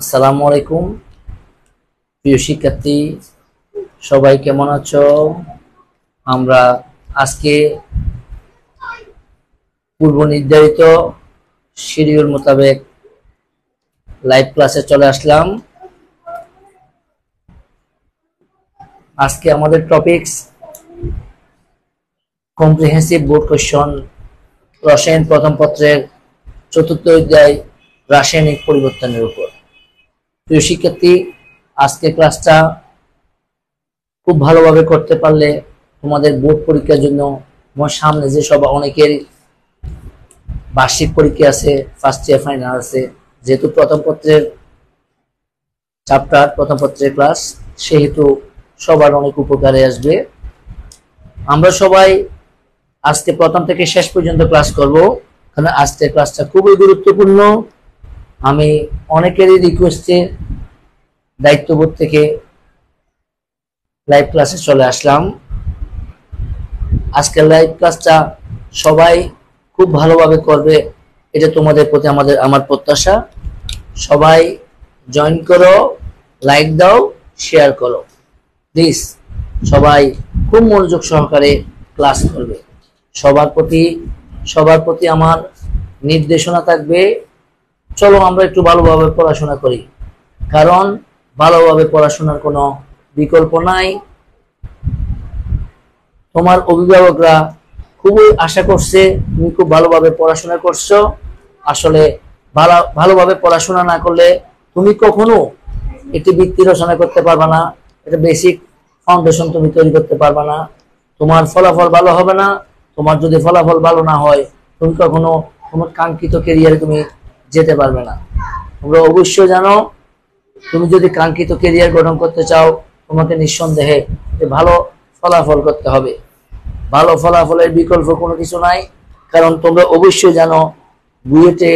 আসসালামু আলাইকুম প্রিয় শিক্ষার্থী, সবাই কেমন আছো? আমরা আজকে পূর্ব নির্ধারিত শিডিউল মোতাবেক লাইভ ক্লাসে চলে আসলাম। আজকে আমাদের টপিকস কম্প্রিহেন্সিভ বোর্ড কোয়েশ্চন, রসায়ন প্রথম পত্রের চতুর্থ অধ্যায় রাসায়নিক পরিবর্তনের উপর। প্রিয় শিক্ষার্থী, আজকে ক্লাসটা খুব ভালোভাবে করতে পারলে তোমাদের বোর্ড পরীক্ষার জন্য তোমার সামনে যে সব অনেকের বার্ষিক পরীক্ষা আছে, ফার্স্ট ইয়ার ফাইনাল আছে, যেহেতু প্রথম পত্রের চ্যাপ্টার, প্রথম পত্রের ক্লাস, সেহেতু সবার অনেক উপকারে আসবে। আমরা সবাই আজকে প্রথম থেকে শেষ পর্যন্ত ক্লাস করব, কারণ আজকের ক্লাসটা খুবই গুরুত্বপূর্ণ। আমি অনেকেরই রিকোয়েস্টে দায়িত্ববোধ থেকে লাইভ ক্লাসে চলে আসলাম। আজকের লাইভ ক্লাসটা সবাই খুব ভালোভাবে করবে, এটা তোমাদের প্রতি আমার প্রত্যাশা। সবাই জয়েন করো, লাইক দাও, শেয়ার করো প্লিজ। সবাই খুব মনোযোগ সহকারে ক্লাস করবে। সবার প্রতি আমার নির্দেশনা থাকবে, চলো আমরা একটু ভালোভাবে পড়াশোনা করি, কারণ ভালোভাবে পড়াশোনার কোনো বিকল্প নাই। তোমার অভিভাবকরা খুবই আশা করছে তুমি খুব ভালোভাবে পড়াশোনা করছো। আসলে ভালোভাবে পড়াশোনা না করলে তুমি কখনো একটি বৃত্তি রচনা করতে পারবে না, একটা বেসিক ফাউন্ডেশন তুমি তৈরি করতে পারবে না, তোমার ফলাফল ভালো হবে না। তোমার যদি ফলাফল ভালো না হয়, তুমি কখনো তোমার কাঙ্ক্ষিত ক্যারিয়ারে তুমি যেতে পারবে না। তোমরা অবশ্যই জানো, তুমি যদি কাঙ্ক্ষিত ক্যারিয়ার গঠন করতে চাও, তোমাকে নিঃসন্দেহে ভালো ফলাফল করতে হবে। ভালো ফলাফলের বিকল্প কোনো কিছু নাই, কারণ তোমরা অবশ্যই জানো বুয়েটে,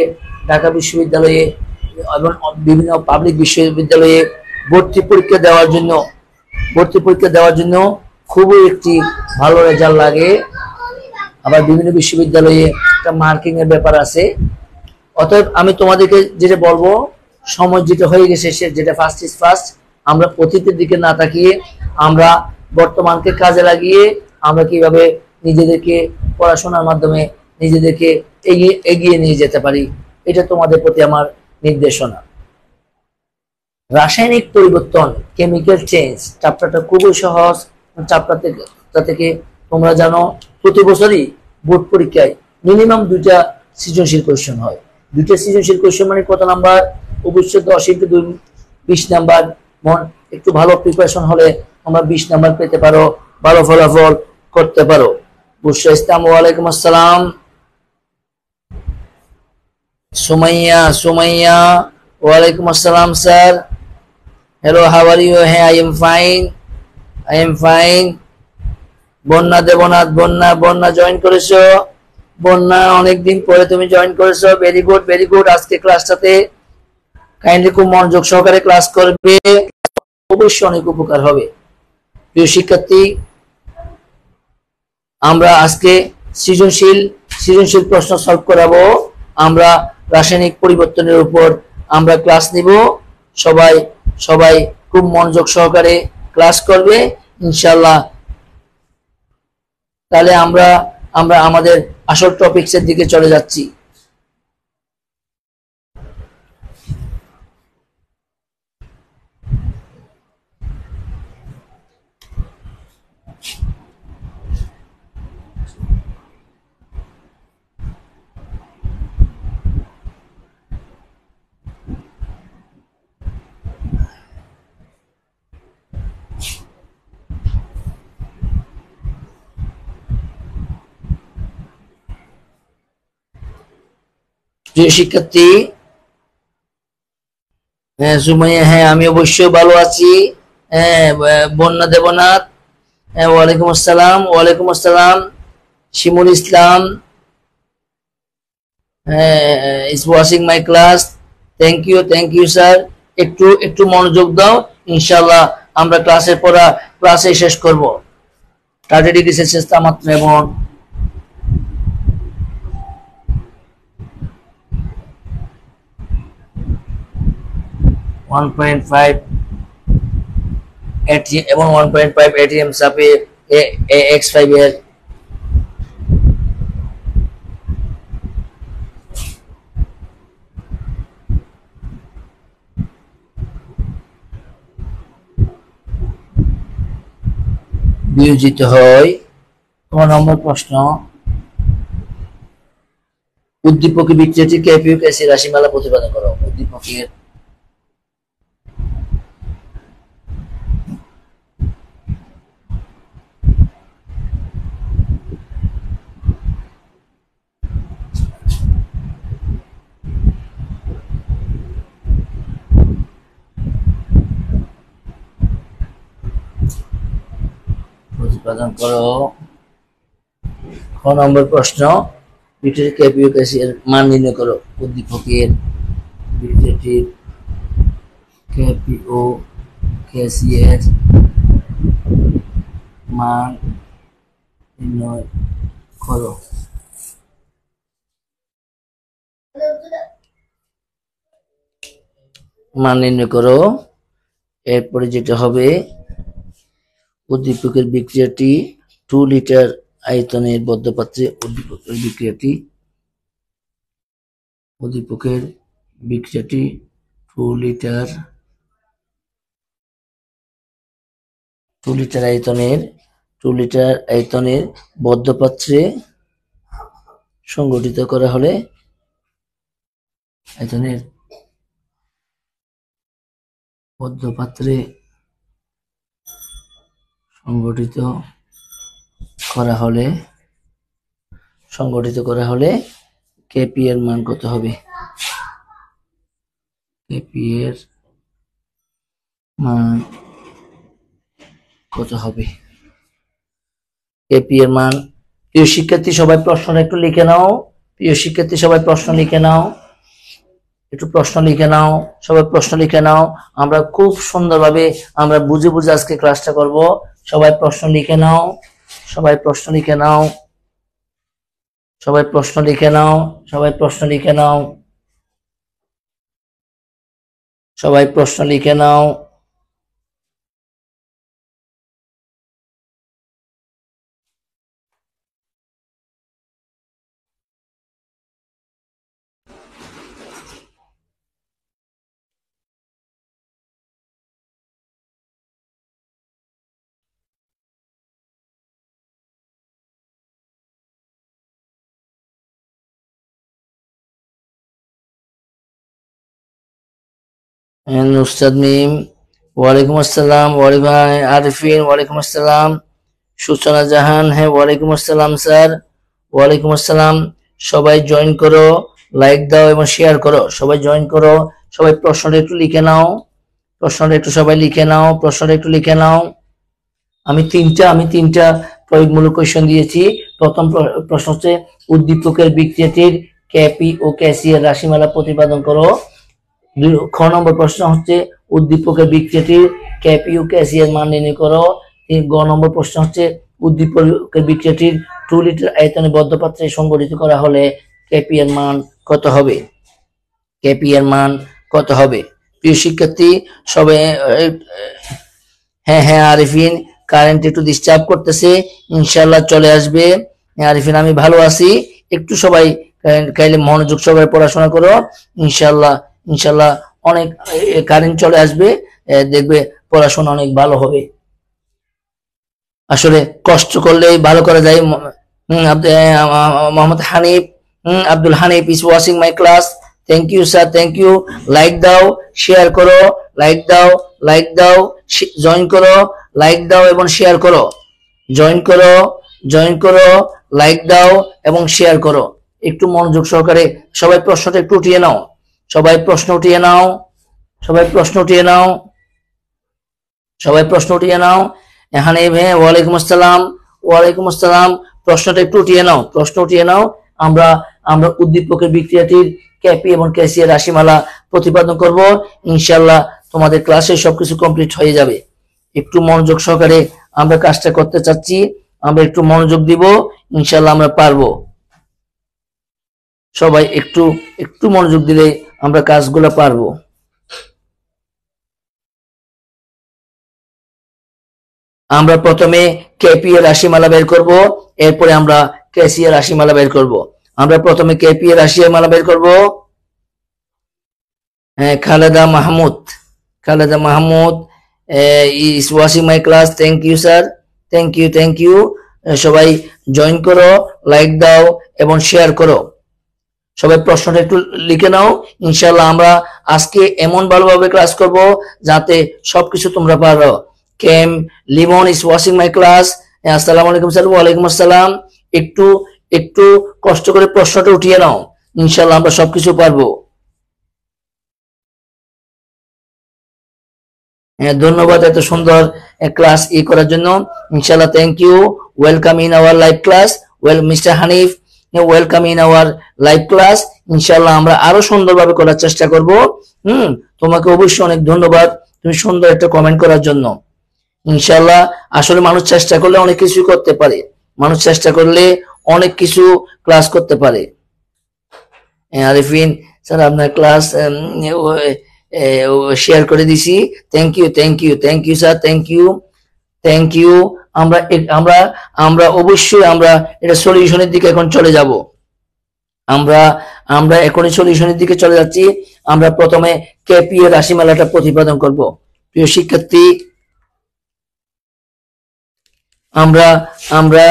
ঢাকা বিশ্ববিদ্যালয়ে এবং বিভিন্ন পাবলিক বিশ্ববিদ্যালয়ে ভর্তি পরীক্ষা দেওয়ার জন্য খুবই একটি ভালো রেজাল্ট লাগে। আবার বিভিন্ন বিশ্ববিদ্যালয়ে একটা মার্কিং এর ব্যাপার আছে। অতএব আমি তোমাদেরকে যেটা বলবো, সময় যেটা হয়ে গেছে, যেটা ফার্স্ট ইজ ফার্স্ট, আমরা অতীতের দিকে না তাকিয়ে আমরা বর্তমানকে কাজে লাগিয়ে আমরা কিভাবে নিজেদেরকে পড়াশোনার মাধ্যমে নিজেদেরকে এগিয়ে নিয়ে যেতে পারি, এটা তোমাদের প্রতি আমার নির্দেশনা। রাসায়নিক পরিবর্তন, কেমিক্যাল চেঞ্জ, চ্যাপ্টারটা খুবই সহজ। চ্যাপ্টার থেকে তোমরা জানো প্রতি বছরই বোর্ড পরীক্ষায় মিনিমাম 2টা সৃজনশীল কোয়েশ্চেন হয়। 2টা সৃজনশীল কোয়েশ্চেন মানে কত নাম্বার? অবশ্যই 10 × 2 20 নাম্বার। একটু ভালো প্রিপারেশন হলে আমরা 20 নাম্বার পেতে পারো, ভালো ফলাফল করতে পারো। বুশরা ইসলাম, ওয়ালাইকুম আসসালাম। সুমাইয়া, ওয়ালাইকুম আসসালাম sir. Hello, how are you? হ্যাঁ, I am fine. Bonna Debnath, বন্যা জয়েন করেছো? বন্যা অনেকদিন পরে তুমি জয়েন করেছো, ভেরি গুড। আজকে ক্লাসটাতে কাইন্ডলি খুব মনোযোগ সহকারে ক্লাস করবে, অবশ্যই অনেক উপকার হবে। প্রিয় শিক্ষার্থী, আমরা আজকে সৃজনশীল প্রশ্ন সলভ করাবো। আমরা রাসায়নিক পরিবর্তনের উপর আমরা ক্লাস নিব। সবাই খুব মনোযোগ সহকারে ক্লাস করবে ইনশাআল্লাহ। তাহলে আমরা আমাদের আসল টপিকসের দিকে চলে যাচ্ছি। প্রিয় শিক্ষার্থী, হ্যাঁ সুমাইয়া, হ্যাঁ আমি অবশ্যই ভালো আছি। হ্যাঁ, বন্যা দেবনাথ, হ্যাঁ ওয়ালাইকুম আসসালাম। Shimul Islam, is watching my class. Thank you sir. একটু মনোযোগ দাও, ইনশাআল্লাহ আমরা ক্লাসে শেষ করব। 30 ডিগ্রি সেলসিয়াস তাপমাত্রা এবং 1.5 ATM এবং 1.5 ATM চাপে AX5 এর বিয়োজিত হয়। 9 নম্বর প্রশ্ন, উদ্দীপকের বিক্রিয়াটি কেপিউ কেসি রাশিমালা প্রতিপাদন করো। উদ্দীপকের প্রতিপাদন করো। 9 নম্বর প্রশ্ন, বিক্রিয়াটির কেপিউ কেসি এর মান নির্ণয় করো। উদ্দীপকের বিক্রিয়াটির কেপিউ কেসি এর মান নির্ণয় করো। মান নির্ণয় করো। এরপরে যেটা হবে, উদ্দীপকের বিক্রিয়াটি 2 লিটার আয়তনের বদ্ধ পাত্রে উদ্দীপকের বিক্রিয়াটি 2 লিটার আয়তনের বদ্ধ পাত্রে সংগঠিত করা হলে আয়তনের বদ্ধ পাত্রে সংগঠিত করা হলে কেপি এর মান কত হবে? কেপি এর মান কত হবে? কেপি এর মান, প্রিয় শিক্ষার্থী সবাই প্রশ্ন একটু লিখে নাও। সবাই প্রশ্ন লিখে নাও। আমরা খুব সুন্দরভাবে আমরা বুঝে আজকে ক্লাসটা করব। সবাই প্রশ্ন লিখে নাও। সবাই প্রশ্ন লিখে নাও। নুসরাত মিম, ওয়ালাইকুম আসসালাম। আরিফিন, ওয়ালাইকুম আসসালাম। সূচনা জাহান, হ্যাঁ ওয়ালাইকুম আসসালাম স্যার। ওয়ালাইকুম আসসালাম। সবাই জয়েন করো, লাইক দাও এবং শেয়ার করো। সবাই জয়েন করো। সবাই প্রশ্নটা একটু লিখে নাও। আমি তিনটা প্রয়োগমূলক কোয়েশ্চেন দিয়েছি। প্রথম প্রশ্ন হচ্ছে, উদ্দীপকের বিক্রিয়াটির কেপি ও কেসি এর রাশিমালা প্রতিপাদন করো। খ নম্বর প্রশ্ন হচ্ছে, উদ্দীপকের বিক্রিয়াটির কেপি ও কেসি এর মান নির্ণয় করো। গ নম্বর প্রশ্ন হচ্ছে, উদ্দীপকের বিক্রিয়াটির 2 লিটার আয়তনে বদ্ধ পাত্রে সংগঠিত করা হলে কেপি এর মান কত হবে? প্রিয় শিক্ষার্থী সবাই, হ্যাঁ আরিফিন, কারেন্ট একটু ডিস্টার্ব করতেছে, ইনশাআল্লাহ চলে আসবে। আরিফিন আমি ভালো আছি, একটু সবাই কাইলে মনোযোগ সবাই পড়াশোনা করো। ইনশাআল্লাহ অনেক কারেন্ট চলে আসবে, দেখবে পড়াশোনা অনেক ভালো হবে। আসলে কষ্ট করলে ভালো করা যায়। Mohammad Hanif, Abdul Hanif is watching my class. Thank you sir, thank you. Like দাও, শেয়ার করো, জয়েন করো, লাইক দাও এবং শেয়ার করো। জয়েন করো, লাইক দাও এবং শেয়ার করো। একটু মনোযোগ সহকারে সবাই প্রশ্নটা একটু উঠিয়ে নাও। সবাই প্রশ্ন উঠিয়ে নাও। এখানে ওয়ালাইকুম আসসালাম। প্রশ্নটা একটু উঠিয়ে নাও। আমরা উদ্দীপকের বিক্রিয়াটির কেপি এবং কেসি এর রাশিমালা প্রতিপাদন করব। ইনশাআল্লাহ তোমাদের ক্লাসে সবকিছু কমপ্লিট হয়ে যাবে। একটু মনোযোগ সহকারে আমরা কাজটা করতে চাচ্ছি, আমরা একটু মনোযোগ দিব, ইনশাআল্লাহ আমরা পারবো। সবাই একটু মনোযোগ দিলে আমরা কাজগুলো পারবো। আমরা প্রথমে কেপি এর রাশিমালা বের করব, এরপরে আমরা কেসি এর রাশিমালা বের করব। আমরা প্রথমে কেপি এর রাশিমালা বের করব। Khaleda Mahmud, Khaleda Mahmud is watching my class. Thank you sir, thank you. সবাই জয়েন করো, লাইক দাও এবং শেয়ার করো। সবাই প্রশ্নটা একটু লিখে নাও। ইনশাআল্লাহ আমরা আজকে এমন ভালোভাবে ক্লাস করব যাতে সবকিছু তোমরা পারো। কেম Limon is watching my class. আসসালামু আলাইকুম স্যার। ওয়ালাইকুম আসসালাম। একটু একটু কষ্ট করে প্রশ্নটা উঠিয়ে নাও, ইনশাআল্লাহ আমরা সবকিছু পারবো। ধন্যবাদ এত সুন্দর ক্লাস করার জন্য। ইনশাআল্লাহ thank you. Welcome in our live class. Mister Hanif, welcome in our live class. ইনশাআল্লাহ আমরা আরো সুন্দরভাবে করার চেষ্টা করব। তোমাকে অবশ্যই অনেক ধন্যবাদ তুমি সুন্দর একটা কমেন্ট করার জন্য। ইনশাআল্লাহ আসলে মানুষ চেষ্টা করলে অনেক কিছু করতে পারে, মানুষ চেষ্টা করলে অনেক কিছু ক্লাস করতে পারে। আরিফিন স্যার আপনার ক্লাস শেয়ার করে দিছি। Thank you sir, thank you. আমরা আমরা আমরা অবশ্যই আমরা এটা সলিউশনের দিকে এখন চলে যাব। আমরা এখনই সলিউশনের দিকে চলে যাচ্ছি। আমরা প্রথমে কেপি এর রাশিমালাটা প্রতিপাদন করব। প্রিয় শিক্ষার্থী, আমরা আমরা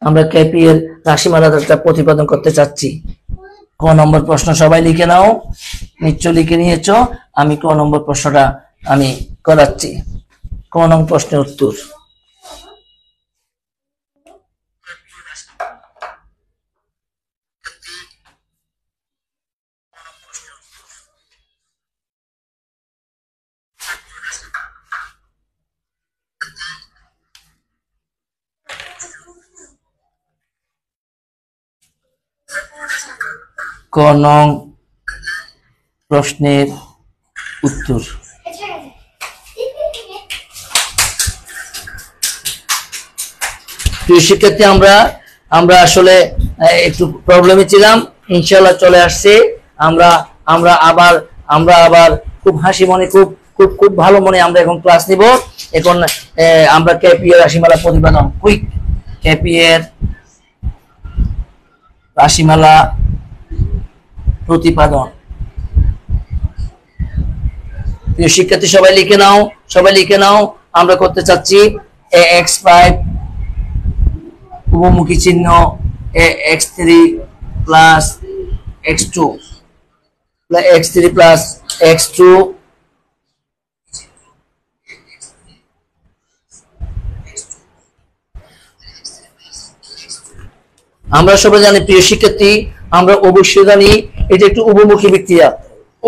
আমরা কেপি এর রাশিমালাটা প্রতিপাদন করতে চাচ্ছি। ক নম্বর প্রশ্ন সবাই লিখে নাও, নিশ্চয় লিখে নিয়েছো। আমি ক নম্বর প্রশ্নটা আমি করাচ্ছি। ক নম্বর প্রশ্নের উত্তর। ক নং প্রশ্নের উত্তর। প্রিয় শিক্ষার্থী, আমরা আসলে একটু প্রবলেমে ছিলাম, ইনশাআল্লাহ চলে আসছে। আমরা আবার খুব হাসি মনে খুব ভালো মনে আমরা এখন ক্লাস নিব। এখন আমরা কেপি এর রাশিমালা প্রতিপাদন, কুইক কেপি এর রাশিমালা প্রতিপাদন। প্রিয় শিক্ষার্থী সবাই লিখে নাও। আমরা করতে চাচ্ছি x5 উপমুখী চিহ্ন x3 plus x2 plus x2 আমরা সবাই জানি প্রিয় শিক্ষার্থী, আমরা অবশ্যই জানি এটা একটু উপমুখী বিক্রিয়া।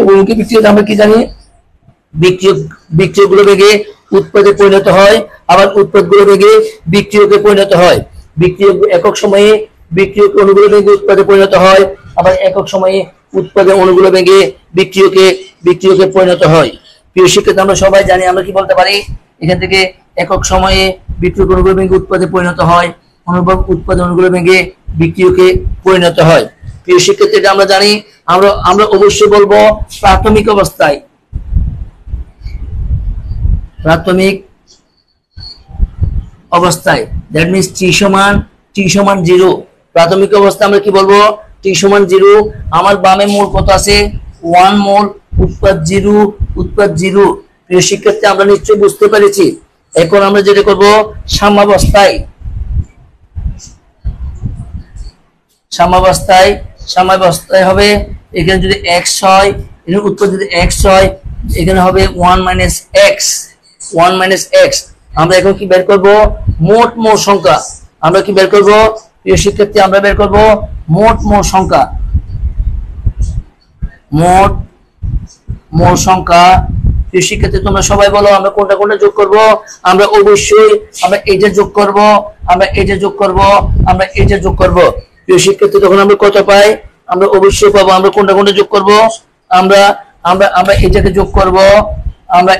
উপমুখী বিক্রিয়াতে আমরা কি জানি, বিক্রিয়কগুলো বেগে উৎপাদে পরিণত হয়, আবার উৎপাদগুলো বেগে বিক্রিয়কে পরিণত হয়। বিক্রিয়ক একক সময়ে বিক্রিয়ক অণুগুলো বেগে উৎপাদে পরিণত হয়, আবার একক সময়ে উৎপাদে অণুগুলো বেগে বিক্রিয়কে পরিণত হয়। প্রিয় শিক্ষার্থী, আমরা সবাই জানি, আমরা কি বলতে পারি এখান থেকে, একক সময়ে বিক্রিয়ক অণুগুলো বেগে উৎপাদে পরিণত হয়, উৎপাদে অণুগুলো বেগে বিক্রিয়কে পরিণত হয়। প্রিয় শিক্ষার্থী, এটা আমরা জানি। আমরা অবশ্যই বলবো প্রাথমিক অবস্থায় দ্যাট মিনস টি সমান 0। প্রাথমিক অবস্থায় আমরা কি বলবো, টি সমান 0। আমার বামে মোল কত আছে, 1 মোল, উৎপাদ 0। প্রিয় শিক্ষার্থী, আমরা নিশ্চয়ই বুঝতে পেরেছি। এখন আমরা যেটা করব, সাম্যাবস্থায় হবে, এখানে যদি x হয়, এর উৎপাদ যদি x হয়, এখানে হবে 1 - x। আমরা এখন কি বের করব, মোট মোল সংখ্যা। আমরা কি বের করব প্রিয় শিক্ষার্থী, আমরা বের করব মোট মোল সংখ্যা। প্রিয় শিক্ষার্থী, তোমরা সবাই বলো আমরা কোনটা যোগ করব। আমরা অবশ্যই আমরা এটা যোগ করব, আমরা এটা যোগ করব। প্রিয় শিক্ষার্থী, তখন আমরা কত পাই, আমরা অবশ্যই পাবো। আমরা কোনটা যোগ করব, আমরা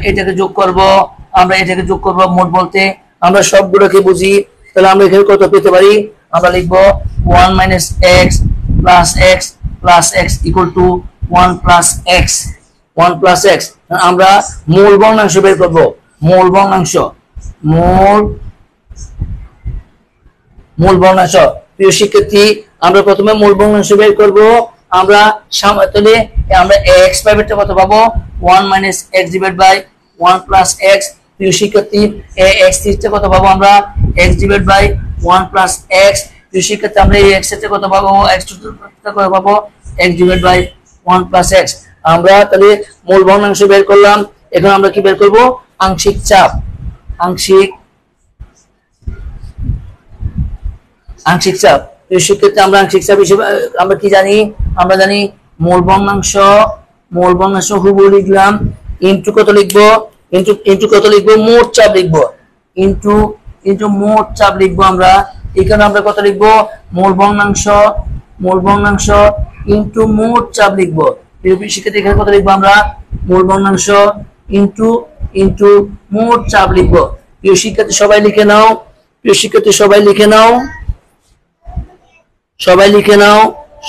এটাকে যোগ করব, আমরা এটাকে যোগ করব। মোট বলতে আমরা সবগুলোকে বুঝি। তাহলে আমরা এখানে কত পেতে পারি, আমরা লিখবো 1 - x plus x equal to 1 + x। আমরা মূল ভগ্নাংশ বের করব। মূল ভগ্নাংশ মূল ভগ্নাংশ প্রিয় শিক্ষার্থী, আমরা প্রথমে মূল ভগ্নাংশ বের করব। আমরা তাহলে আমরা x পাইবেটা কত পাবো 1 - x ডিভাইড বাই 1 + x। প্রিয় শিক্ষার্থী x টা কত পাবো আমরা x ডিভাইড বাই 1 + x। প্রিয় শিক্ষার্থী আমরা এই x টা কত পাবো x টা কত পাবো x ডিভাইড বাই 1 + x। আমরা তাহলে মূল ভগ্নাংশ বের করলাম। এখন আমরা কি বের করব আংশিক চাপ। আংশিক চাপ এই ক্ষেত্রে আমরা আংশিক চাপ হিসেবে আমরা কি জানি, আমরা জানি মূল ভগ্নাংশ হুবহু লিখলাম ইনটু কত লিখবো ইনটু কত লিখবো মোট চাপ লিখবো ইনটু মোট চাপ লিখবো। আমরা এখানে আমরা কত লিখবো মূল ভগ্নাংশ ইনটু মোট চাপ লিখবো। সেক্ষেত্রে এখানে কত লিখবো আমরা মূল ভগ্নাংশ ইনটু মোট চাপ লিখবো। প্রিয় শিক্ষার্থী সবাই লিখে নাও, প্রিয় শিক্ষার্থী সবাই লিখে নাও, সবাই লিখে নাও,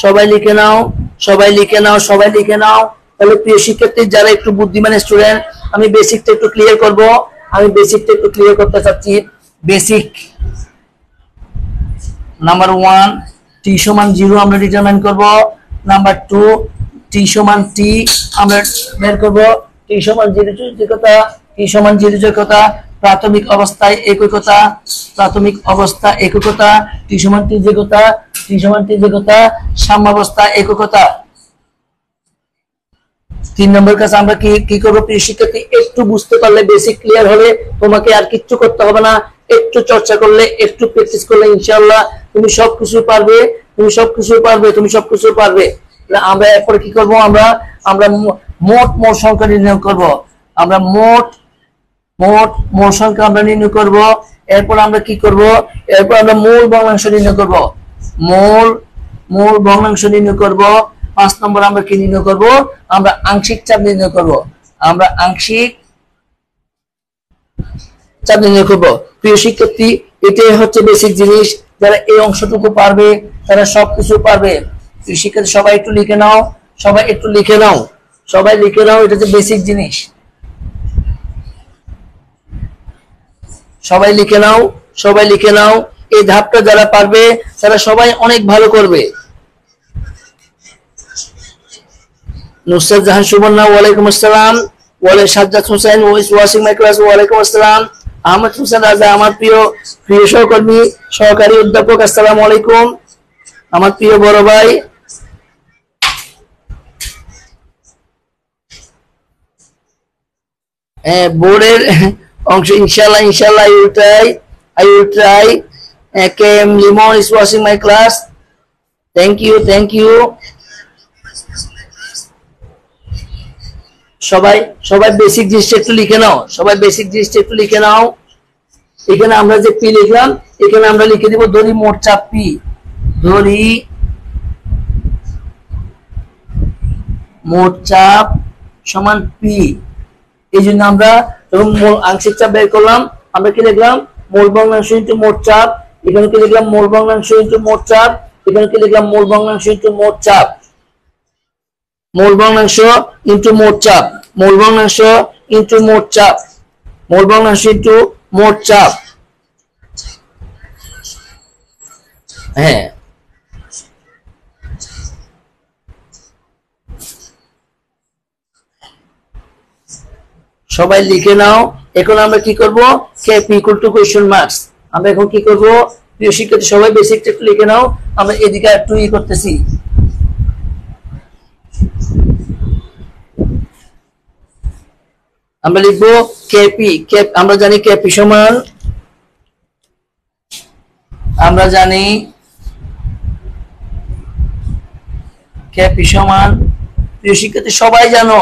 সবাই লিখে নাও, সবাই লিখে নাও, সবাই লিখে নাও। তাহলে প্রিয় শিক্ষার্থী যারা একটু বুদ্ধিমান স্টুডেন্ট, আমি বেসিকটা একটু ক্লিয়ার করব। আমি বেসিকটা একটু ক্লিয়ার করতে চাচ্ছি। বেসিক নাম্বার 1 t = 0 আমরা ডিটারমাইন করব। নাম্বার 2 t = t আমরা বের করব। t = 0 যোগ্যতা, t = 0 যোগ্যতা, প্রাথমিক অবস্থায় এককতা, প্রাথমিক অবস্থা এককতা, t = t যোগ্যতা, t = t যোগ্যতা, সাম্যাবস্থা এককতা। 3 নম্বর কাছে আমরা কি করব প্রিয় শিক্ষার্থী, একটু বুঝতে পারলে বেসিক ক্লিয়ার হলে তোমাকে আর কিচ্ছু করতে হবে না। একটু চর্চা করলে, একটু প্র্যাকটিস করলে ইনশাআল্লাহ তুমি সবকিছু পারবে, তুমি সবকিছু পারবে, তুমি সবকিছু পারবে। আমরা এরপর কি করব, আমরা মোট সংখ্যা নির্ণয় করব। আমরা মোট সংখ্যা আমরা নির্ণয় করব। এরপর আমরা কি করব, এরপর আমরা মূল ভগ্নাংশ নির্ণয় করব। মূল ভগ্নাংশ নির্ণয় করব। 5 নম্বর আমরা কি নির্ণয় করব, আমরা আংশিক চাপ নির্ণয় করব। আমরা আংশিক চাপ নির্ণয় করব। প্রিয় শিক্ষার্থী এটাই হচ্ছে বেসিক জিনিস। যারা এই অংশটুকু পারবে তারা সবকিছু পারবে। প্রিয় শিক্ষার্থী সবাই একটু লিখে নাও, সবাই একটু লিখে নাও, সবাই লিখে নাও, এটা হচ্ছে বেসিক জিনিস। সবাই লিখে নাও, সবাই লিখে নাও। এই ধাপটা যারা পারবে তারা সবাই অনেক ভালো করবে। নুসরাত জাহান সুবর্ণা, ওয়ালাইকুম আসসালাম। Sajjad Hossain watching my class, ওয়ালাইকুম আসসালাম। আহমদ হোসেন রাজা, আমার প্রিয় সহকর্মী, সহকারী অধ্যাপক, আসসালামু আলাইকুম। আমার প্রিয় বড় ভাই, বোর্ডের অংশ ইনশাআল্লাহ I will try. KM Limon is watching my class. Thank you. সবাই বেসিক জিনিসটা একটু লিখে নাও, সবাই বেসিক জিনিসটা একটু লিখে নাও। এখানে আমরা যে পি লিখলাম, এখানে আমরা লিখে দিব ধরি মোট চাপ পি, ধরি মোট চাপ সমান পি। এই জন্য আমরা যখন আংশিক চাপ বের করলাম, আমরা কি লিখলাম মূল ভগ্নাংশ ইনটু মোট চাপ। এখানে কি লিখলাম মূল ভগ্নাংশ ইনটু মোট চাপ। এখানে কি লিখলাম মূল ভগ্নাংশ ইনটু মোট চাপ। মূল ভগ্নাংশ ইনটু মোট চাপ, মূল ভগ্নাংশ ইনটু মোট চাপ, মূল ভগ্নাংশ ইনটু মোট চাপ। হ্যাঁ, সবাই লিখে নাও। এখন আমরা কি করব, KP = কোয়েশ্চন মার্কস। আমরা এখন কি করব, প্রিয় শিক্ষার্থী সবাই বেসিকটা একটু লিখে নাও। আমরা এদিকে একটু করতেছি। আমরা লিখবো KP। আমরা জানি KP সমান, আমরা জানি KP সমান, প্রিয় শিক্ষার্থী সবাই জানো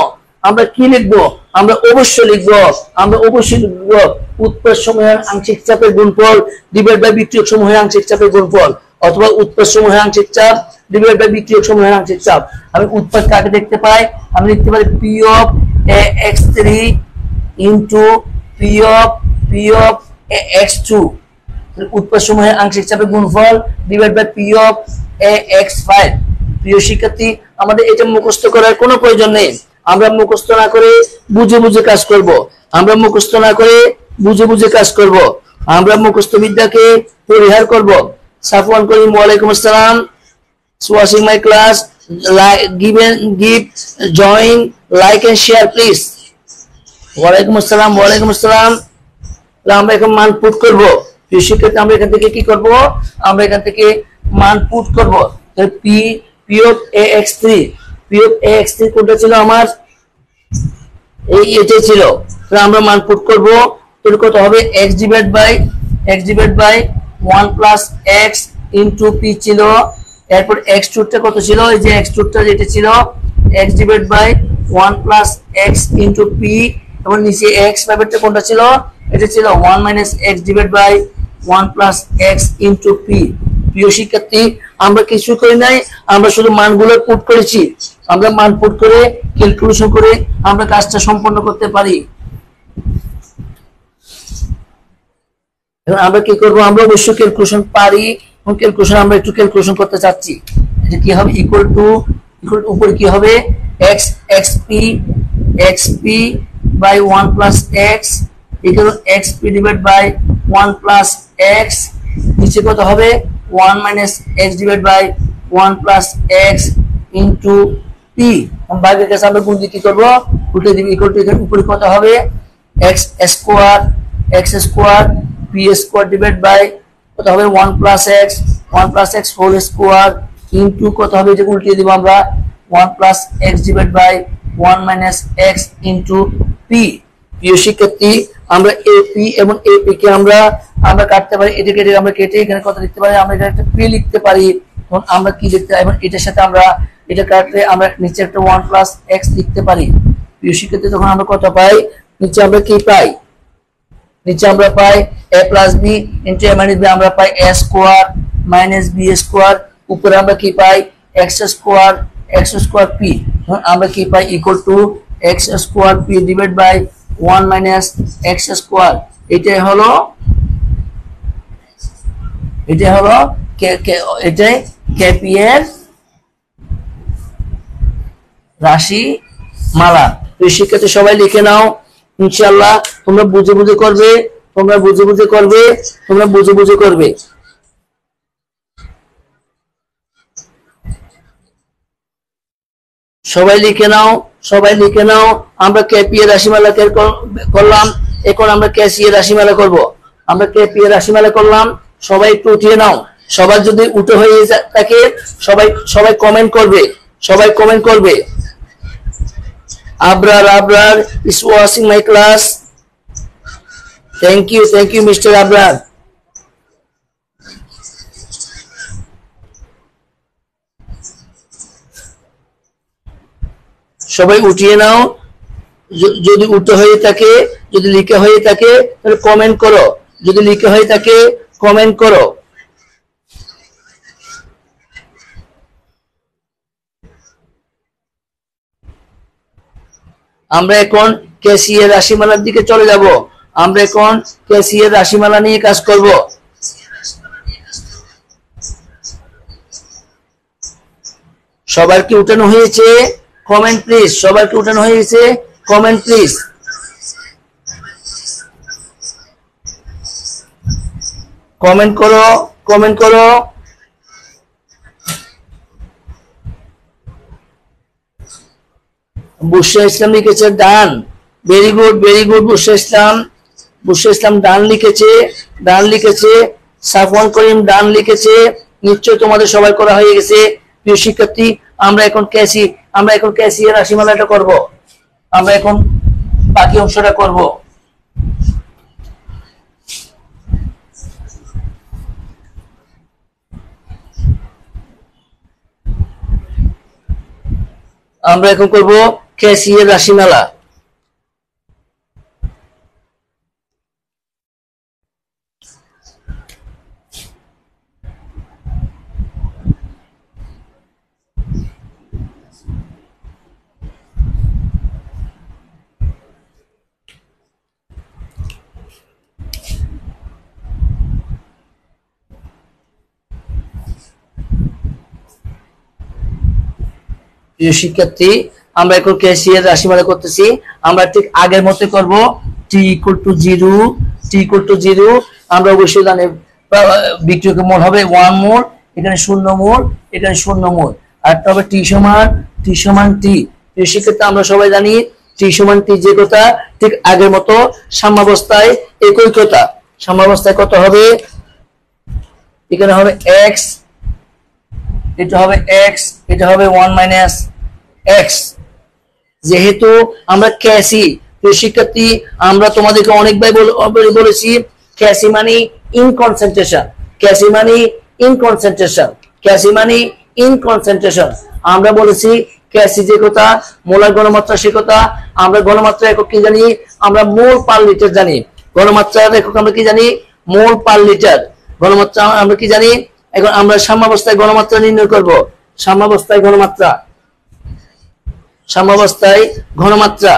আমরা কি লিখবো, আমরা অবশ্যই লিখবো উৎপাদ সমূহের আংশিক চাপের গুণফল ডিভাইড বাই বিক্রিয়ক সমূহের আংশিক চাপের গুণফল, অথবা উৎপাদ সমূহের আংশিক চাপ ডিভাইড বাই বিক্রিয়ক সমূহের আংশিক চাপ। আমি উৎপাদ কাকে দেখতে পাই, আমি লিখতে পারি P of AX3 into P of AX2, উৎপাদ সমূহের আংশিক চাপের গুণফল divide by P of AX5। প্রিয় শিক্ষার্থী আমাদের এটা মুখস্থ করার কোনো প্রয়োজন নেই। আমরা মুখস্থ না করে বুঝে বুঝে কাজ করব। আমরা মুখস্থ না করে বুঝে বুঝে কাজ করব। আমরা মুখস্থ বিদ্যাকে পরিহার করব। সাফওয়ান করিম, ওয়ালাইকুম আসসালাম, watching my class. Give join, like and share please. ওয়ালাইকুম আসসালাম, ওয়ালাইকুম আসসালাম। আমরা এখন মান পুট করব। শিক্ষার্থী আমরা এখান থেকে কি করব? আমরা এখান থেকে মান পুট করব। P P of ax3, P of ax3 কোনটা ছিল আমার? এটা ছিল। তাহলে আমরা মান পুট করব। এর কত হবে? x divide by 1 plus x into p ছিল। এরপর x2 টা কত ছিল? এই যে x2 টা যেটা ছিল x divide by 1 plus x into p, এবং নিচে x ব্যাপারটা কোনটা ছিল? এটা ছিল 1 minus x divide by 1 plus x into p। প্রিয় শিক্ষার্থী, আমরা কিছু করি নাই, আমরা শুধু মানগুলো পুট করেছি। আমরা মান পুট করে ক্যালকুলেশন করে আমরা কাজটা সম্পন্ন করতে পারি। এখন আমরা কি করব? আমরা অবশ্যই ক্যালকুলেশন পারি, এবং ক্যালকুলেশন আমরা একটু ক্যালকুলেশন করতে চাচ্ছি। এটা কি হবে? ইকুয়াল টু উপরে কি হবে? xp by 1 plus x equal xp divide by 1 plus x, নিচে কত হবে? 1 minus x divide by 1 plus x into p। বাইরের কাছে আমরা গুণ দিয়ে কি করব? উল্টে দিব। ইকুয়াল টু এখানে উপরে কত হবে? x square p square divide by কত হবে? 1 plus x whole square into কত হবে? এটা উল্টে দিব আমরা, 1 plus x divide by 1 minus x into p। প্রিয় শিক্ষার্থী, আমরা AP এবং AP কে আমরা কাটতে পারি। এটা কেটে আমরা কেটে এখানে কত লিখতে পারি? আমরা এখানে একটা p লিখতে পারি। তখন আমরা কি লিখতে পারি? এবং এটার সাথে আমরা এটা কাটলে আমরা নিচে একটা 1 প্লাস x লিখতে পারি। প্রিয় শিক্ষার্থী, তখন আমরা কত পাই? নিচে আমরা কি পাই? নিচে আমরা পাই a plus b into a minus b, আমরা পাই a square minus b square. উপরে আমরা কি পাই? x square p। আমরা কি পাই? Equal to x square p divide by 1 minus x square. এটাই হলো এটাই kp এর রাশি মালা। তো শিক্ষার্থী সবাই লিখে নাও, ইনশাআল্লাহ তোমরা বুঝে বুঝে করবে, সবাই লিখে নাও। আমরা কেপি এর রাশিমালা করলাম, এখন আমরা কেসি এর রাশিমালা করব। আমরা কেপি এর রাশিমালা করলাম, সবাই একটু উঠিয়ে নাও। সবার যদি উঠে হয়ে থাকে সবাই কমেন্ট করবে। Abrar is watching my class. Thank you Mr. Abrar. সবাই উঠিয়ে নাও। যদি উঠে হয়ে থাকে, যদি লিখে হয়ে থাকে তাহলে কমেন্ট করো। যদি লিখে হয়ে থাকে কমেন্ট করো। আমরা এখন কেসি এর রাশিমালার দিকে চলে যাব। আমরা এখন কেসি এর রাশিমালা নিয়ে কাজ করব। সবার কি উঠানো হয়েছে? Comment please. সবার কি উঠানো হয়েছে? Comment please. কমেন্ট করো। বুশরা ইসলাম লিখেছে ডান। ভেরি গুড বুশরা ইসলাম ডান লিখেছে। সাফওয়ান করিম ডান লিখেছে। নিশ্চয় তোমাদের সবাই করা হয়ে গেছে। প্রিয় শিক্ষার্থী, আমরা এখন কেসি এর রাশিমালাটা করব। আমরা এখন বাকি অংশটা করব। আমরা এখন করব কেসি এর রাশিমালা। প্রিয় শিক্ষার্থী, আমরা এখন কেসি এর রাশিমালা করতেছি, আমরা ঠিক আগের মতো করব। t = 0, t = 0। আমরা অবশ্যই জানি বিক্রিয়কের মোল হবে 1 মোল, এখানে 0 মোল, এখানে 0 মোল। আর তবে t সমান t। সেক্ষেত্রে আমরা সবাই জানি t সমান t যে কথা, ঠিক আগের মতো সাম্যাবস্থায় একই কথা। সাম্যাবস্থায় কত হবে? এখানে হবে x, এটা হবে x, এটা হবে 1 মাইনাস x। যেহেতু আমরা ক্যাসি, শিক্ষার্থী আমরা তোমাদেরকে অনেকবার বলেছি ক্যাসি মানে ইন কনসেন্ট্রেশন, ক্যাসি মানে ইন কনসেন্ট্রেশন, ক্যাসি মানে ইন কনসেন্ট্রেশন। আমরা বলেছি ক্যাসি যে কথা, মোলার ঘনমাত্রা সে কথা। আমরা ঘনমাত্রা একক কি জানি? আমরা মোল পার লিটার জানি। ঘনমাত্রার একক আমরা কি জানি? মোল পার লিটার। ঘনমাত্রা আমরা কি জানি? এখন আমরা সাম্যাবস্থায় ঘনমাত্রা নির্ণয় করব। সাম্যাবস্থায় ঘনমাত্রা, সাম্যাবস্থায় ঘনমাত্রা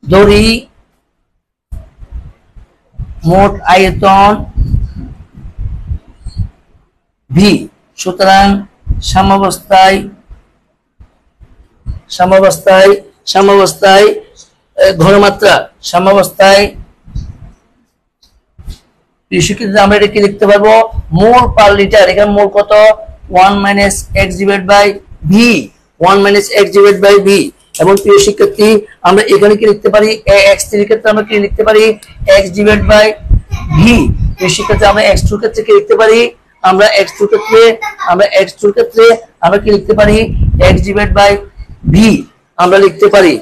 ধরি মোট আয়তন ভি। সুতরাং সাম্যাবস্থায় ঘনমাত্রা, সাম্যাবস্থায় আমরা এটা কি লিখতে পারবো? Mole per litre. এখানে মোল কত? 1 minus x divide by V, 1 minus x divide by V. এবং প্রিয় শিক্ষার্থী আমরা এখানে কি লিখতে পারি? x3 এর ক্ষেত্রে আমরা কি লিখতে পারি? x divide by V. প্রিয় শিক্ষার্থী আমরা x2 এর ক্ষেত্রে কি লিখতে পারি? আমরা x2 এর ক্ষেত্রে আমরা কি লিখতে পারি? x ডিভাইড বাই ভি আমরা লিখতে পারি।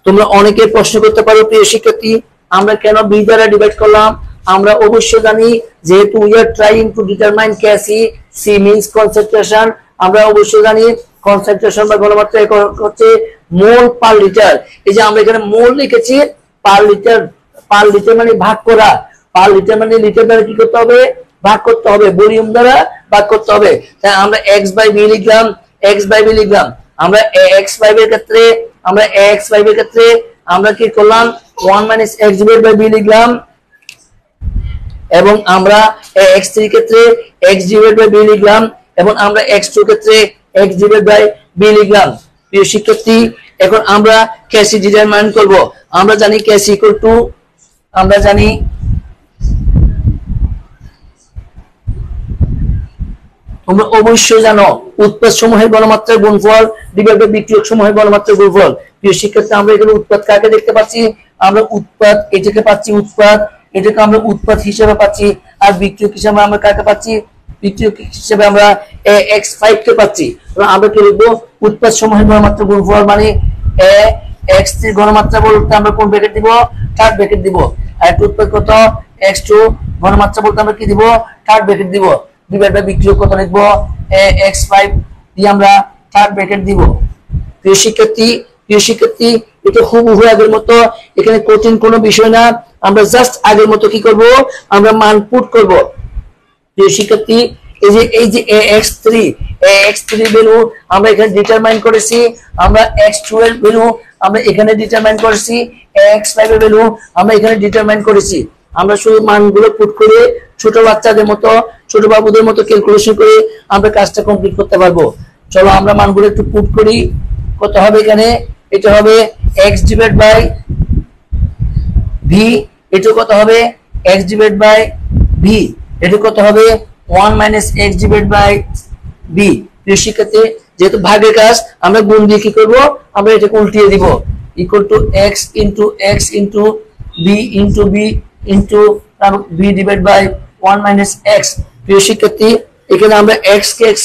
তোমরা অনেকে প্রশ্ন করতে পারো প্রিয় শিক্ষার্থী আমরা কেন ভি দ্বারা ডিভাইড করলাম? আমরা অবশ্যই জানি যেহেতু we are trying to determine K C, C means concentration. আমরা অবশ্যই জানি কনসেন্ট্রেশন বা ঘনমাত্রা হচ্ছে মোল পার লিটার। এই যে আমরা এখানে মোল লিখেছি, পার লিটার, পার লিটার মানে ভাগ করা, পার লিটার মানে লিটার দ্বারা কি করতে হবে? ভাগ করতে হবে, ভলিউম দ্বারা ভাগ করতে হবে। তাই আমরা x বাই ভি লিখলাম, x বাই ভি লিখলাম। আমরা x5 এর ক্ষেত্রে আমরা কি করলাম? 1 minus x divide by V লিখলাম। এবং আমরা x3 এর ক্ষেত্রে x ডিভাইড বাই ভি লিখলাম। এবং আমরা x2 এর ক্ষেত্রে x ডিভাইড বাই ভি লিখলাম। প্রিয় শিক্ষার্থী এখন আমরা ক্যাসি ডিটারমাইন করব। আমরা জানি ক্যাসি ইকুয়াল টু, আমরা জানি তোমরা অবশ্যই জানো উৎপাদ সমূহের ঘনমাত্রার গুণফল ডিভাইড বাই বিক্রিয়ক সমূহের ঘনমাত্রার গুণফল। প্রিয় শিক্ষার্থী আমরা এখানে উৎপাদ কাকে দেখতে পাচ্ছি? আমরা উৎপাদ এটাকে পাচ্ছি, উৎপাদ এটাকে আমরা উৎপাদ হিসেবে পাচ্ছি। আর বিক্রিয়ক হিসেবে আমরা কাকে পাচ্ছি? বিক্রিয়ক হিসেবে আমরা x5 কে পাচ্ছি। আমরা কি লিখবো? উৎপাদ সমূহের ঘনমাত্রার গুণফল মানে x3 ঘনমাত্রা বলতে আমরা কোন ব্র্যাকেট দিব? থার্ড ব্র্যাকেট দিব। আর উৎপাদ কত? x2 ঘনমাত্রা বলতে আমরা কি দিব? থার্ড ব্র্যাকেট দিব। ডিভাইড বাই বিক্রিয়ক কত লিখবো? x5 দিয়ে আমরা থার্ড ব্র্যাকেট দিব। প্রিয় শিক্ষার্থী এটা হুবহু আগের মতো, এখানে কঠিন কোনো বিষয় না। আমরা জাস্ট আগের মতো কি করব? আমরা মান পুট করব। প্রিয় শিক্ষার্থী এই যে x3 ভ্যালু আমরা এখানে ডিটারমাইন করেছি, আমরা x2 এর ভ্যালু আমরা এখানে ডিটারমাইন করেছি, x5 এর ভ্যালু আমরা এখানে ডিটারমাইন করেছি। আমরা শুধু মানগুলো পুট করে ছোট বাচ্চাদের মতো, ছোট বাবুদের মতো ক্যালকুলেশন করে আমরা কাজটা কমপ্লিট করতে পারবো। চলো আমরা মানগুলো একটু পুট করি। কত হবে এখানে? এটা হবে x ডিভাইড বাই ভি। এটা কত হবে? x divide by V. এটা কত হবে? 1 minus x divide by V. প্রিয় শিক্ষার্থী যেহেতু ভাগের কাজ আমরা গুণ দিয়ে কি করব? আমরা এটাকে উল্টিয়ে দিব। Equal to x into V into V into V divide by 1 minus x। প্রিয় শিক্ষার্থী এখানে আমরা x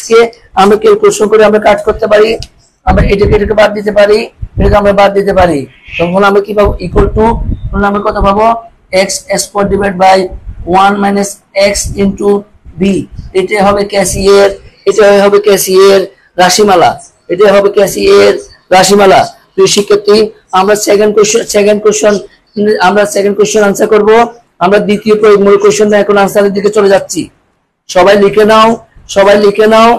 কে আমরা ক্যালকুলেশন করে আমরা কাট করতে পারি। আমরা এটাকে বাদ দিতে পারি, এটাকে আমরা বাদ দিতে পারি। তখন আমরা কি পাবো? ইকুয়াল টু আমরা কত পাবো? x square divide by 1 minus x into V. এটা হবে ক্যাসি এর, এটা হবে ক্যাসি এর রাশিমালা, এটা হবে ক্যাসি এর রাশিমালা। প্রিয় শিক্ষার্থী আমরা সেকেন্ড কোশ্চেন আনসার করব। আমরা দ্বিতীয় প্রয়োগমূল কোশ্চেন এখন আনসারের দিকে চলে যাচ্ছি। সবাই লিখে নাও।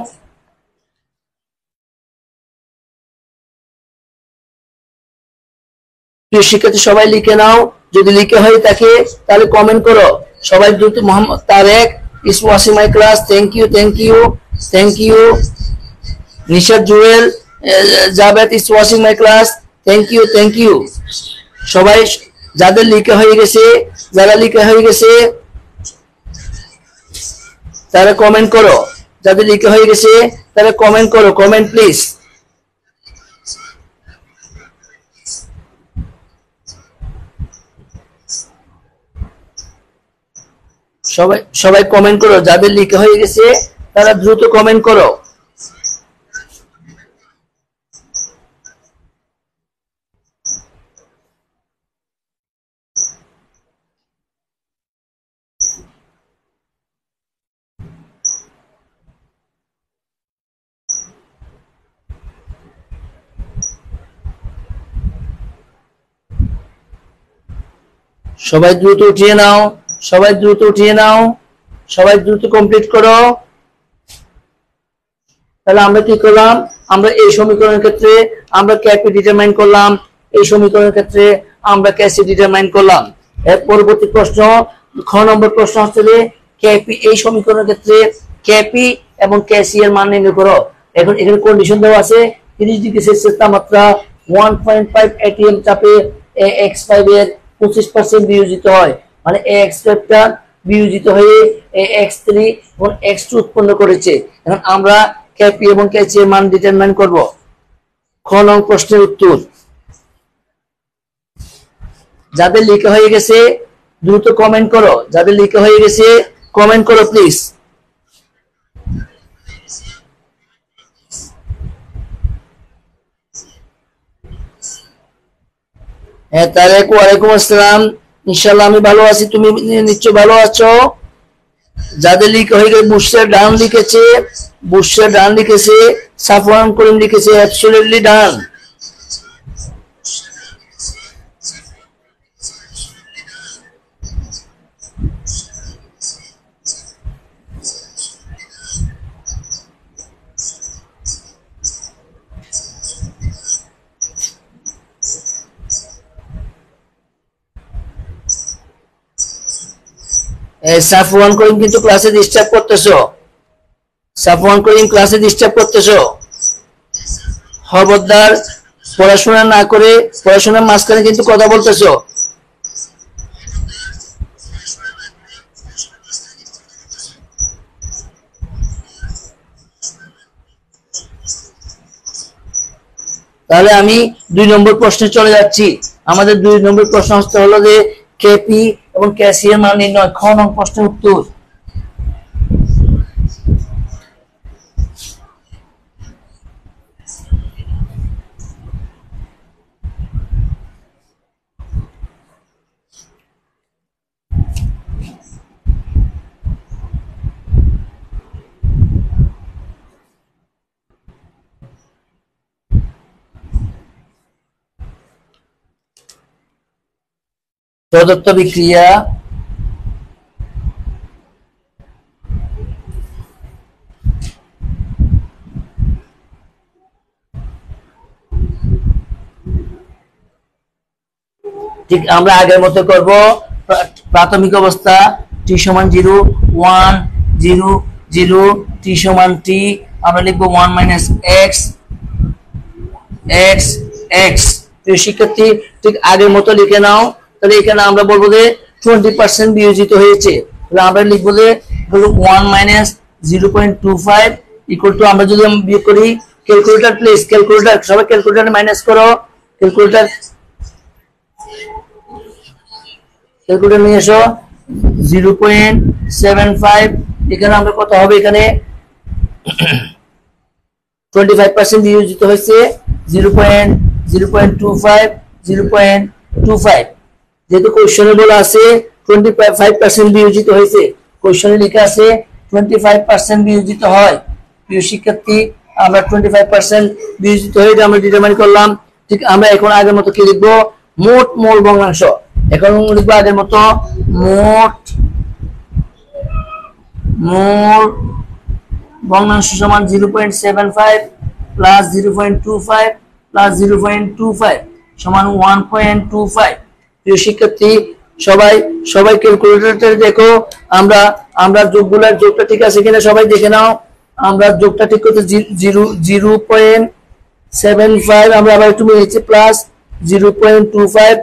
প্রিয় শিক্ষার্থী সবাই লিখে নাও। যদি লিখে হয় থাকে তাহলে কমেন্ট করো। সবাই দ্রুত। Mohammad Tarek is watching my class. Thank you. Nishad Jewel Javed is watching my class, thank you. সবাই যাদের লিখা হয়ে গেছে, যারা লিখা হয়ে গেছে তারা কমেন্ট করো, যাদের লিখা হয়ে গেছে তারা কমেন্ট করো, কমেন্ট প্লিজ। সবাই কমেন্ট করো, যাদের লিখা হয়ে গেছে তারা দ্রুত কমেন্ট করো। সবাই দ্রুত উঠিয়ে নাও, সবাই দ্রুত উঠিয়ে নাও, সবাই দ্রুত কমপ্লিট করো। তাহলে আমরা কি করলাম, আমরা এই সমীকরণের ক্ষেত্রে আমরা ক্যাপি ডিটারমাইন করলাম, এই সমীকরণের ক্ষেত্রে আমরা ক্যাসি ডিটারমাইন করলাম। এর পরবর্তী প্রশ্ন, খ নম্বর প্রশ্ন হচ্ছে যে ক্যাপি, এই সমীকরণের ক্ষেত্রে ক্যাপি এবং ক্যাসি এর মান নির্ণয় করো। এখন এখানে কন্ডিশন দেওয়া আছে 30 ডিগ্রি সেলসিয়াস তাপমাত্রা 1.5 atm চাপে AX5 এর 25% বিয়োজিত হয়, মানে AX5 টা বিয়োজিত হয়ে AX3 এবং X2 উৎপন্ন করেছে। এখন আমরা ক্যাপি এবং ক্যাসি এর মান ডিটারমাইন করব। খ নম্বর প্রশ্নের উত্তর, যাদের লেখা হয়ে গেছে দ্রুত কমেন্ট করো, যাদের লেখা হয়ে গেছে কমেন্ট করো প্লিজ। হ্যাঁ তারেক, ওয়ালাইকুম আসসালাম, ইনশাআল্লাহ আমি ভালো আছি, তুমি নিশ্চয় ভালো আছো। যাদের লিখে হয়ে গেছে, বুশরা ডান লিখেছে, বুশরা ডান লিখেছে, সাফওয়ান করিম লিখেছে অ্যাবসলিউটলি ডান। সাফওয়ান করিম কিন্তু ক্লাসে ডিস্টার্ব করতেছো, সাফওয়ান করিম ক্লাসে ডিস্টার্ব করতেছো। খবরদার, পড়াশোনা না করে পড়াশোনার মাঝখানে কিন্তু কথা বলতেছো। তাহলে আমি 2 নম্বর প্রশ্নে চলে যাচ্ছি। আমাদের 2 নম্বর প্রশ্ন হলো যে কেপি এবং ক্যাসি এর মান নির্ণয়। খ নম্বর প্রশ্নের উত্তর, প্রদত্ত বিক্রিয়া ঠিক আমরা আগের মতো করব। প্রাথমিক অবস্থা t সমান 0 1 0 0 t সমান t, আমরা লিখব 1 - x x x। প্রিয় শিক্ষার্থী, ঠিক আগের মতো লিখে নাও। তাহলে এখানে আমরা বলবো যে 20% বিয়োজিত হয়েছে, তাহলে আমরা লিখবো যে 1 - 0.25 ইকুয়াল টু, আমরা যদি বিয়োগ করি, ক্যালকুলেটর প্লিজ, ক্যালকুলেটর সবাই ক্যালকুলেটরে মাইনাস করো, ক্যালকুলেটর ক্যালকুলেটর নিয়ে এসো। 0.75, এখানে আমরা কত হবে, এখানে 25% বিয়োজিত হয়েছে 0.25 0.25। যেহেতু কোশ্চেনে বলা আছে 25% বিয়োজিত হয়েছে, কোশ্চেনে লেখা আছে 25% বিয়োজিত হয়। প্রিয় শিক্ষার্থী, আমরা 25% বিয়োজিত হয়ে আমরা ডিটারমাইন করলাম। ঠিক আমরা এখন আগের মতো কি লিখবো, মোট মোল ভগ্নাংশ। এখন লিখবো আগের মতো মোট মোল ভগ্নাংশ সমান 0.75 প্লাস 0.25 প্লাস 0.25 সমান 1.25। প্রিয় শিক্ষার্থী, সবাই ক্যালকুলেটরে দেখো, আমরা যোগগুলোর যোগটা ঠিক আছে কিনা সবাই দেখে নাও। আমরা যোগটা ঠিক করতে 0.75 আমরা আবার একটু মিলিয়েছি প্লাস 0.25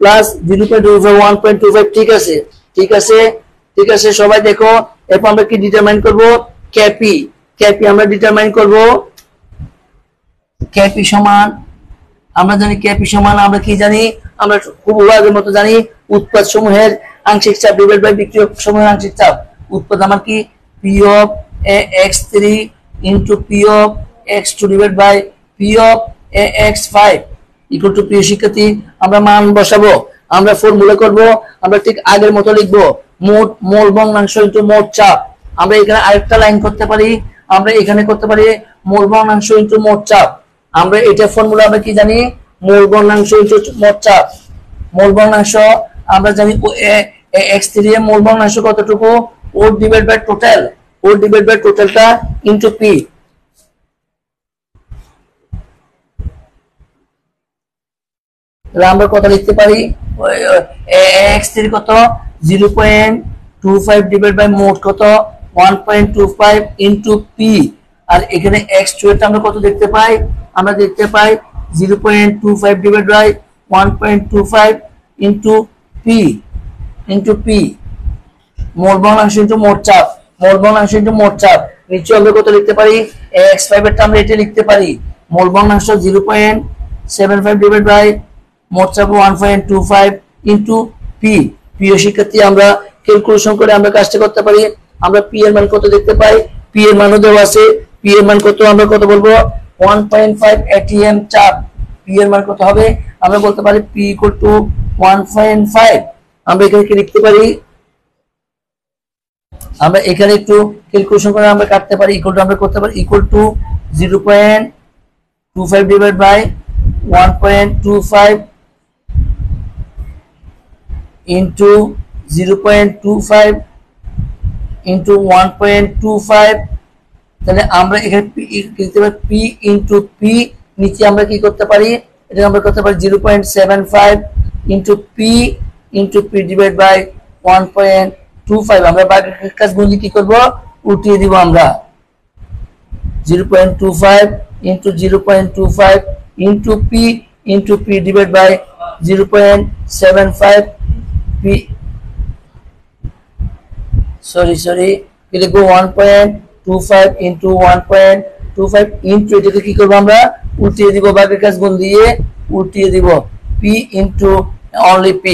প্লাস 0.25 1.25 ঠিক আছে ঠিক আছে ঠিক আছে সবাই দেখো এরপর আমরা কি ডিটারমাইন করব কেপি কেপি আমরা ডিটারমাইন করব কেপি সমান আমরা জানি কেপি সমান আমরা কি জানি আমরা খুব আগের মতো জানি উৎপাদ সমূহের আংশিক চাপ ডিভাইড বাই বিক্রিয়ক সমূহের আংশিক চাপ উৎপাদ আমার কি P of x3 into P of x2 divide by P of x5 equal to প্রিয় শিক্ষার্থী আমরা মান বসাবো আমরা ফর্মুলা করব আমরা ঠিক আগের মতো লিখব মোট মোল ভগ্নাংশ ইনটু মোট চাপ আমরা এখানে আরেকটা লাইন করতে পারি আমরা এখানে করতে পারি মোল ভগ্নাংশ ইনটু মোট চাপ আমরা এটা ফর্মুলা আমরা কি জানি মোল ভগ্নাংশ ইনটু মোট চাপ মোল ভগ্নাংশ আমরা জানি x3 এর মোল ভগ্নাংশ কতটুকু ও ডিভাইড বাই টোটালটা ইনটু p আমরা কত লিখতে পারি x3 কত 0.25 ডিভাইড বাই মোট কত 1.25 ইনটু p আর এখানে x2 এর আমরা কত দেখতে পাই আমরা দেখতে পাই 0.25 ডিভাইড বাই 1.25 ইনটু p মোল ভগ্নাংশ ইনটু মোট চাপ মোল ভগ্নাংশ ইনটু মোট চাপ নিচে আমরা কত লিখতে পারি x5 এর আমরা এটা লিখতে পারি মোল ভগ্নাংশ 0.75 ডিভাইড বাই মোট চাপ 1.25 ইনটু p প্রিয় শিক্ষার্থী আমরা ক্যালকুলেশন করে আমরা কাজটা করতে পারি আমরা p এর মান কত দেখতে পাই p এর মানও দেওয়া আছে p এর মান কত আমরা কত বলবো 1.5 atm চাপ p এর মান কত হবে আমরা বলতে পারি p 1.5 আমরা এখানে কি লিখতে পারি আমরা এখানে একটু ক্যালকুলেশন করে আমরা কাটতে পারি ইকুয়াল টু আমরা করতে পারি equal to 0.25 divide by 1.25 into 0.25 into 1.25 তাহলে আমরা এখানে p into p নিচে আমরা কি করতে পারি এটা আমরা করতে পারি 0.75 into p divided by 1.25 আমরা বাকি কাজগুলি কি করব উঠিয়ে দিব আমরা 0.25 into 0.25 into p divided by 0.75 p sorry এটা লিখব 1.25 into 1.25 into এটাকে কি করব আমরা উল্টিয়ে দিব বাকি কাজ গুণ দিয়ে উল্টিয়ে দিব p into only p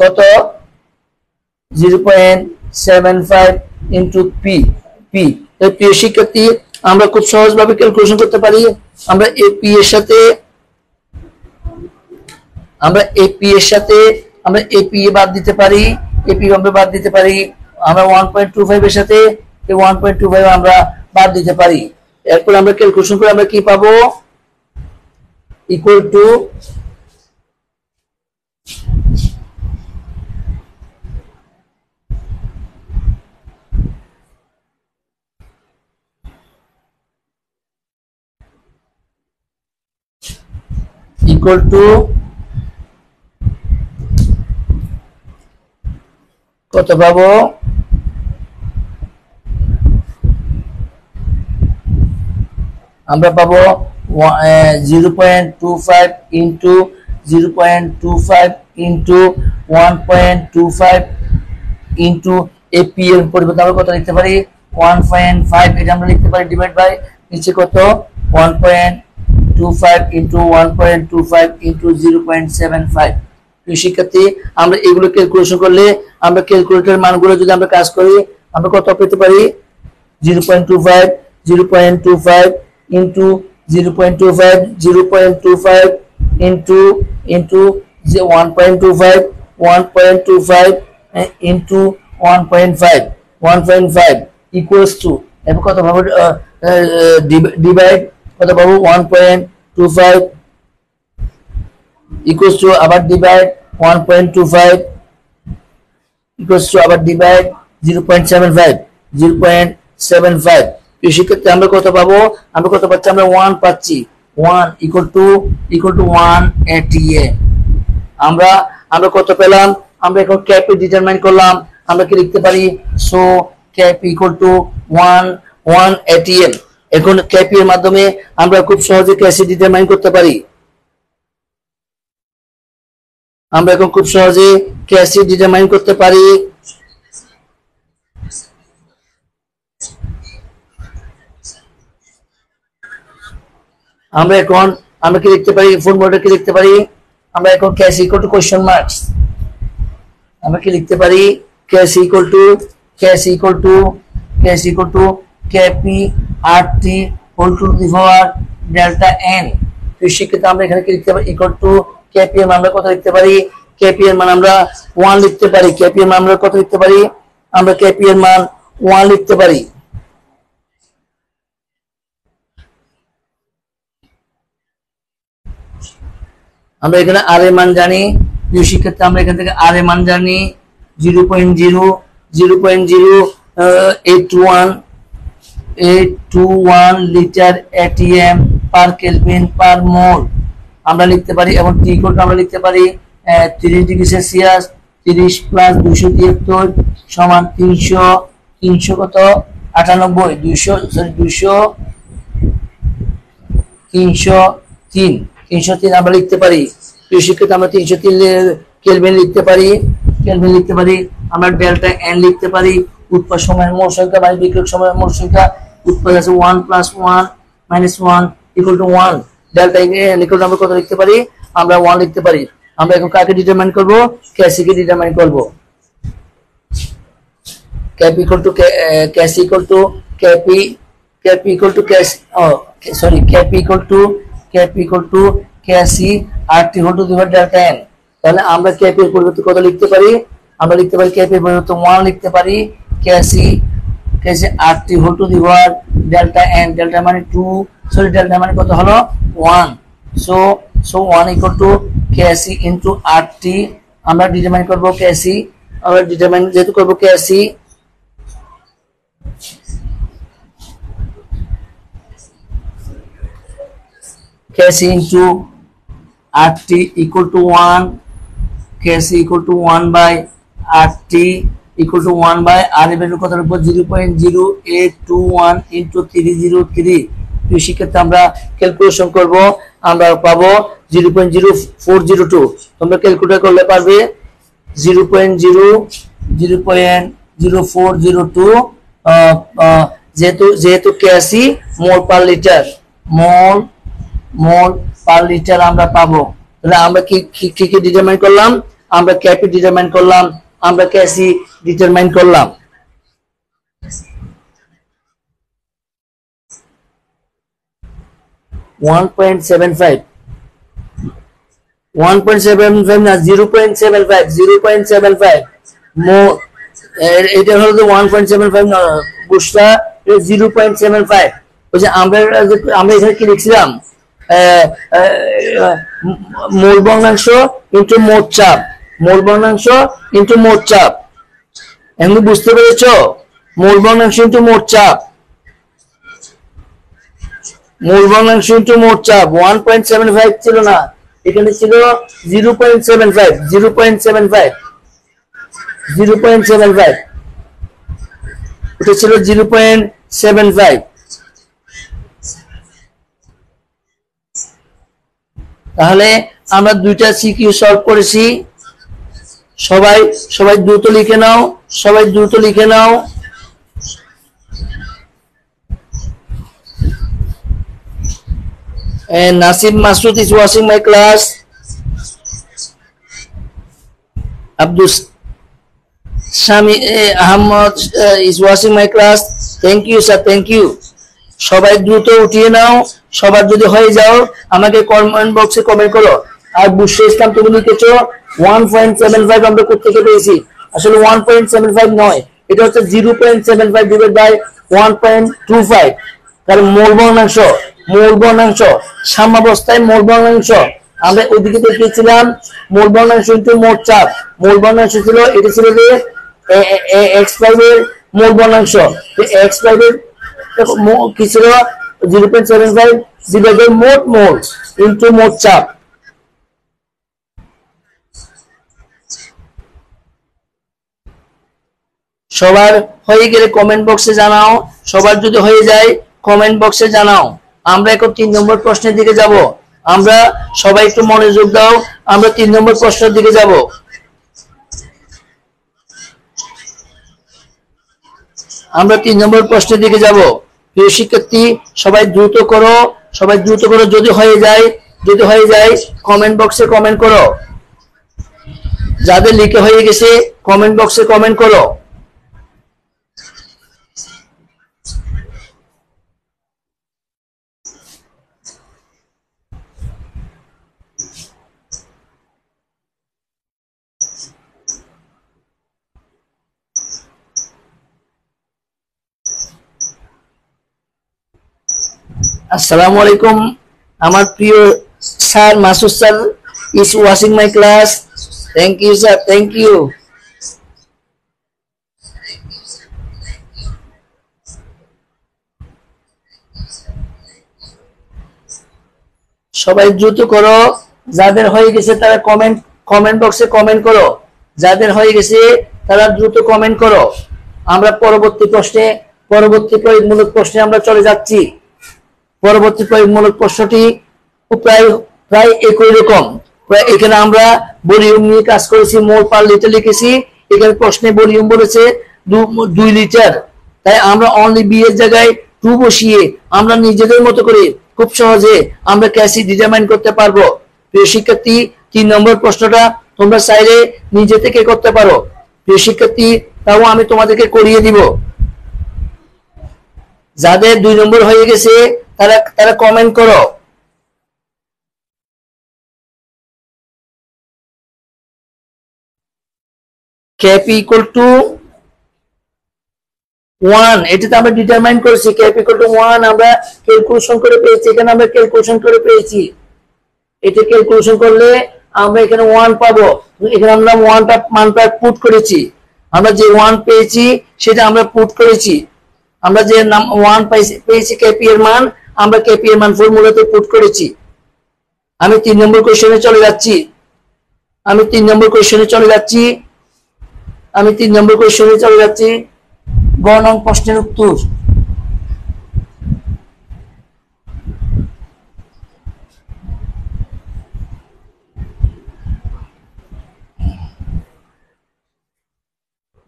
কত 0.75 into p এই p শিক্ষার্থী আমরা খুব সহজভাবে ক্যালকুলেশন করতে পারি আমরা এই p এর সাথে আমরা AP এর সাথে আমরা AP বাদ দিতে পারি AP আমরা বাদ দিতে পারি আমরা 1.25 এর সাথে এই 1.25 আমরা বাদ দিতে পারি এরপর আমরা ক্যালকুলেশন করে আমরা কি পাবো ইকুয়াল টু কত পাবো আমরা পাবো 0.25 into 0.25 into 1.25 into AP এর পরিবর্তে আমরা কত লিখতে পারি 1.5 এটা আমরা লিখতে পারি ডিভাইড বাই নিচে কত 1.25 into 1.25 into 0.75 শিক্ষার্থী আমরা এগুলো ক্যালকুলেশন করলে আমরা ক্যালকুলেটরের মানগুলো যদি আমরা কাজ করি আমরা কত পেতে পারি 0.25 into 0.25 into 1.25 into 1.5 equals to এরপর কত পাবো ডিভাইড কত পাবো 1.25 equals to আবার ডিভাইড 1.25 equals to আবার ডিভাইড 0.75 এই শিক্ষার্থী আমরা কত পাবো আমরা কত পাচ্ছি আমরা 1 পাচ্ছি 1 equal to 1 ATA আমরা কত পেলাম আমরা এখন ক্যাপ ডিটারমাইন করলাম আমরা কি লিখতে পারি so cap equal to 1 ATM এখন কেপি এর মাধ্যমে আমরা খুব সহজে কেসি ডিটারমাইন করতে পারি। আমরা এখন খুব সহজে কেসি ডিটারমাইন করতে পারি। আমরা এখন আমরা কি লিখতে পারি, ফর্মুলাটা কি লিখতে পারি, আমরা এখন K C equal to question marks, আমরা কি লিখতে পারি, K C equal to K P R T whole to the power delta N. তো সেক্ষেত্রে আমরা এখানে কি লিখতে পারি, ইকুয়াল টু কেপি এর মান আমরা কত লিখতে পারি, কেপি এর মান আমরা 1 লিখতে পারি। কেপি এর মান আমরা কত লিখতে পারি, আমরা কেপি এর মান 1 লিখতে পারি। আমরা এখানে আর এর মান জানি, প্রিয় শিক্ষার্থী আমরা এখান থেকে আর এর মান জানি 0.00821 litre ATM per kelvin per mole আমরা লিখতে পারি। এবং টি ইকুয়াল টু আমরা লিখতে পারি 30 ডিগ্রি সেলসিয়াস 30 প্লাস 273 সমান 300 কত 98 303 আমরা লিখতে পারি। প্রিয় শিক্ষার্থী আমরা 303 কেলভিন লিখতে পারি। আমরা ডেল্টা এন লিখতে পারি, উৎপাদ সময়ের মোল সংখ্যা বাই বিক্রয়ক সময়ের মোল সংখ্যা। উৎপাদ আছে 1 + 1 - 1 = 1। ডেল্টা এন ইকুয়াল টু আমরা কত লিখতে পারি, আমরা 1 লিখতে পারি। আমরা এখন কাকে ডিটারমাইন করব, কেসি কে ডিটারমাইন করব। K P equal to K C equal to K P equal to K C R T whole to the power delta N. তাহলে আমরা কেপি এর পরিবর্তে কত লিখতে পারি, আমরা লিখতে পারি কেপি এর পরিবর্তে 1 লিখতে পারি। KC R T whole to the power delta n, delta মানে 2 ডেল্টা মানে কত হলো 1। So 1 equal to KC into R T. আমরা ডিটারমাইন করব কেসি, আমরা ডিটারমাইন যেহেতু করব KC into RT equal to 1, KC equal to 1 by RT equal to 1 by R এর ভ্যালু কত রাখবো 0.0821 into 303। তো সেক্ষেত্রে আমরা ক্যালকুলেশন করব, আমরা পাবো 0.0402। তোমরা ক্যালকুলেট করলে পারবে 0.0402 যেহেতু কেসি মোল পার লিটার আমরা পাবো। তাহলে আমরা কি ডিটারমাইন করলাম, আমরা কেপি ডিটারমাইন করলাম, আমরা কেসি ডিটারমাইন করলাম। ওয়ান পয়েন্ট সেভেন ফাইভ না 0.75 এটা হলো 1.75 না বুঝটা 0.75। ওই যে আমরা এখানে কি লিখছিলাম, মোল ভগ্নাংশ ইনটু মোট চাপ, এমনি বুঝতে পেরেছো, মোল ভগ্নাংশ ইনটু মোট চাপ, 1.75 ছিল না, এখানে ছিল 0.75 এটা ছিল 0.75। তাহলে আমরা দুইটা সিকিউ সলভ করেছি। সবাই দ্রুত লিখে নাও, and Nasib Masud is watching my class. Abdul Shami Ahmad is watching my class. Thank you sir, thank you. সবাই দ্রুত উঠিয়ে নাও, সবার যদি হয়ে যাও আমাকে কমেন্ট বক্সে কমেন্ট করো। আর বুশরা ইসলাম তুমি লিখেছো 1.75 আমরা কোত্থেকে পেয়েছি, আসলে 1.75 নয়, এটা হচ্ছে 0.75 ডিভাইড বাই 1.25। কারণ মোল ভগ্নাংশ সাম্যাবস্থায় মোল ভগ্নাংশ আমরা ওইদিকে দেখিয়েছিলাম, মোল ভগ্নাংশ ইনটু মোট চাপ। মোল ভগ্নাংশ ছিল এটা ছিল যে x5 এর মোল ভগ্নাংশ, x5 এর কি ছিল 0.75 ডিভাইড বাই মোল ইনটু মোট চাপ। সবার হয়ে গেলে কমেন্ট বক্সে জানাও, সবার যদি হয়ে যায় কমেন্ট বক্সে জানাও। আমরা এখন 3 নম্বর প্রশ্নের দিকে যাব। আমরা সবাই একটু মনোযোগ দাও, আমরা 3 নম্বর প্রশ্নের দিকে যাব। আমরা 3 নম্বর প্রশ্নের দিকে যাব। প্রিয় শিক্ষার্থী সবাই দ্রুত করো, সবাই দ্রুত করো। যদি হয়ে যায় কমেন্ট বক্সে কমেন্ট করো। যাদের লিখে হয়ে গেছে কমেন্ট বক্সে কমেন্ট করো। আসসালামু আলাইকুম। আমার প্রিয় sir Masud sir is watching my class. Thank you sir, thank you. সবাই দ্রুত করো। যাদের হয়ে গেছে তারা কমেন্ট বক্সে কমেন্ট করো। যাদের হয়ে গেছে তারা দ্রুত কমেন্ট করো। আমরা পরবর্তী প্রয়োগমূলক প্রশ্নে আমরা চলে যাচ্ছি। পরবর্তী প্রয়োগমূলক প্রশ্নটি প্রায় একই রকম। এখানে আমরা ভলিউম নিয়ে কাজ করেছি, মোল পার লিটার লিখেছি। এখানে প্রশ্নে ভলিউম বলেছে 2 লিটার, তাই আমরা অনলি বি এর জায়গায় 2 বসিয়ে আমরা নিজেদের মতো করে খুব সহজে আমরা ক্যাসি ডিটারমাইন করতে পারবো। প্রিয় শিক্ষার্থী 3 নম্বর প্রশ্নটা তোমরা চাইলে নিজে থেকে করতে পারো। প্রিয় শিক্ষার্থী তাও আমি তোমাদেরকে করিয়ে দিব। যাদের 2 নম্বর হয়ে গেছে তারা কমেন্ট করো। ক্যাপ ইকুয়াল টু 1, এটাতে আমরা ডিটারমাইন করেছি। ক্যাপ ইকুয়াল টু 1 আমরা ক্যালকুলেশন করে পেয়েছি। এখানে আমরা ক্যালকুলেশন করে পেয়েছি। এটা ক্যালকুলেশন করলে আমরা এখানে 1 পাবো। এখানে আমরা মানটা পুট করেছি। আমরা যে 1 পেয়েছি সেটা আমরা পুট করেছি। আমরা যে 1 পেয়েছি কেপি এর মান, আমরা কেপি এর মান ফর্মুলাতে পুট করেছি। আমি 3 নম্বর কোশ্চেনে চলে যাচ্ছি। আমি 3 নম্বর কোশ্চেনে চলে যাচ্ছি। গ নং প্রশ্নের উত্তর।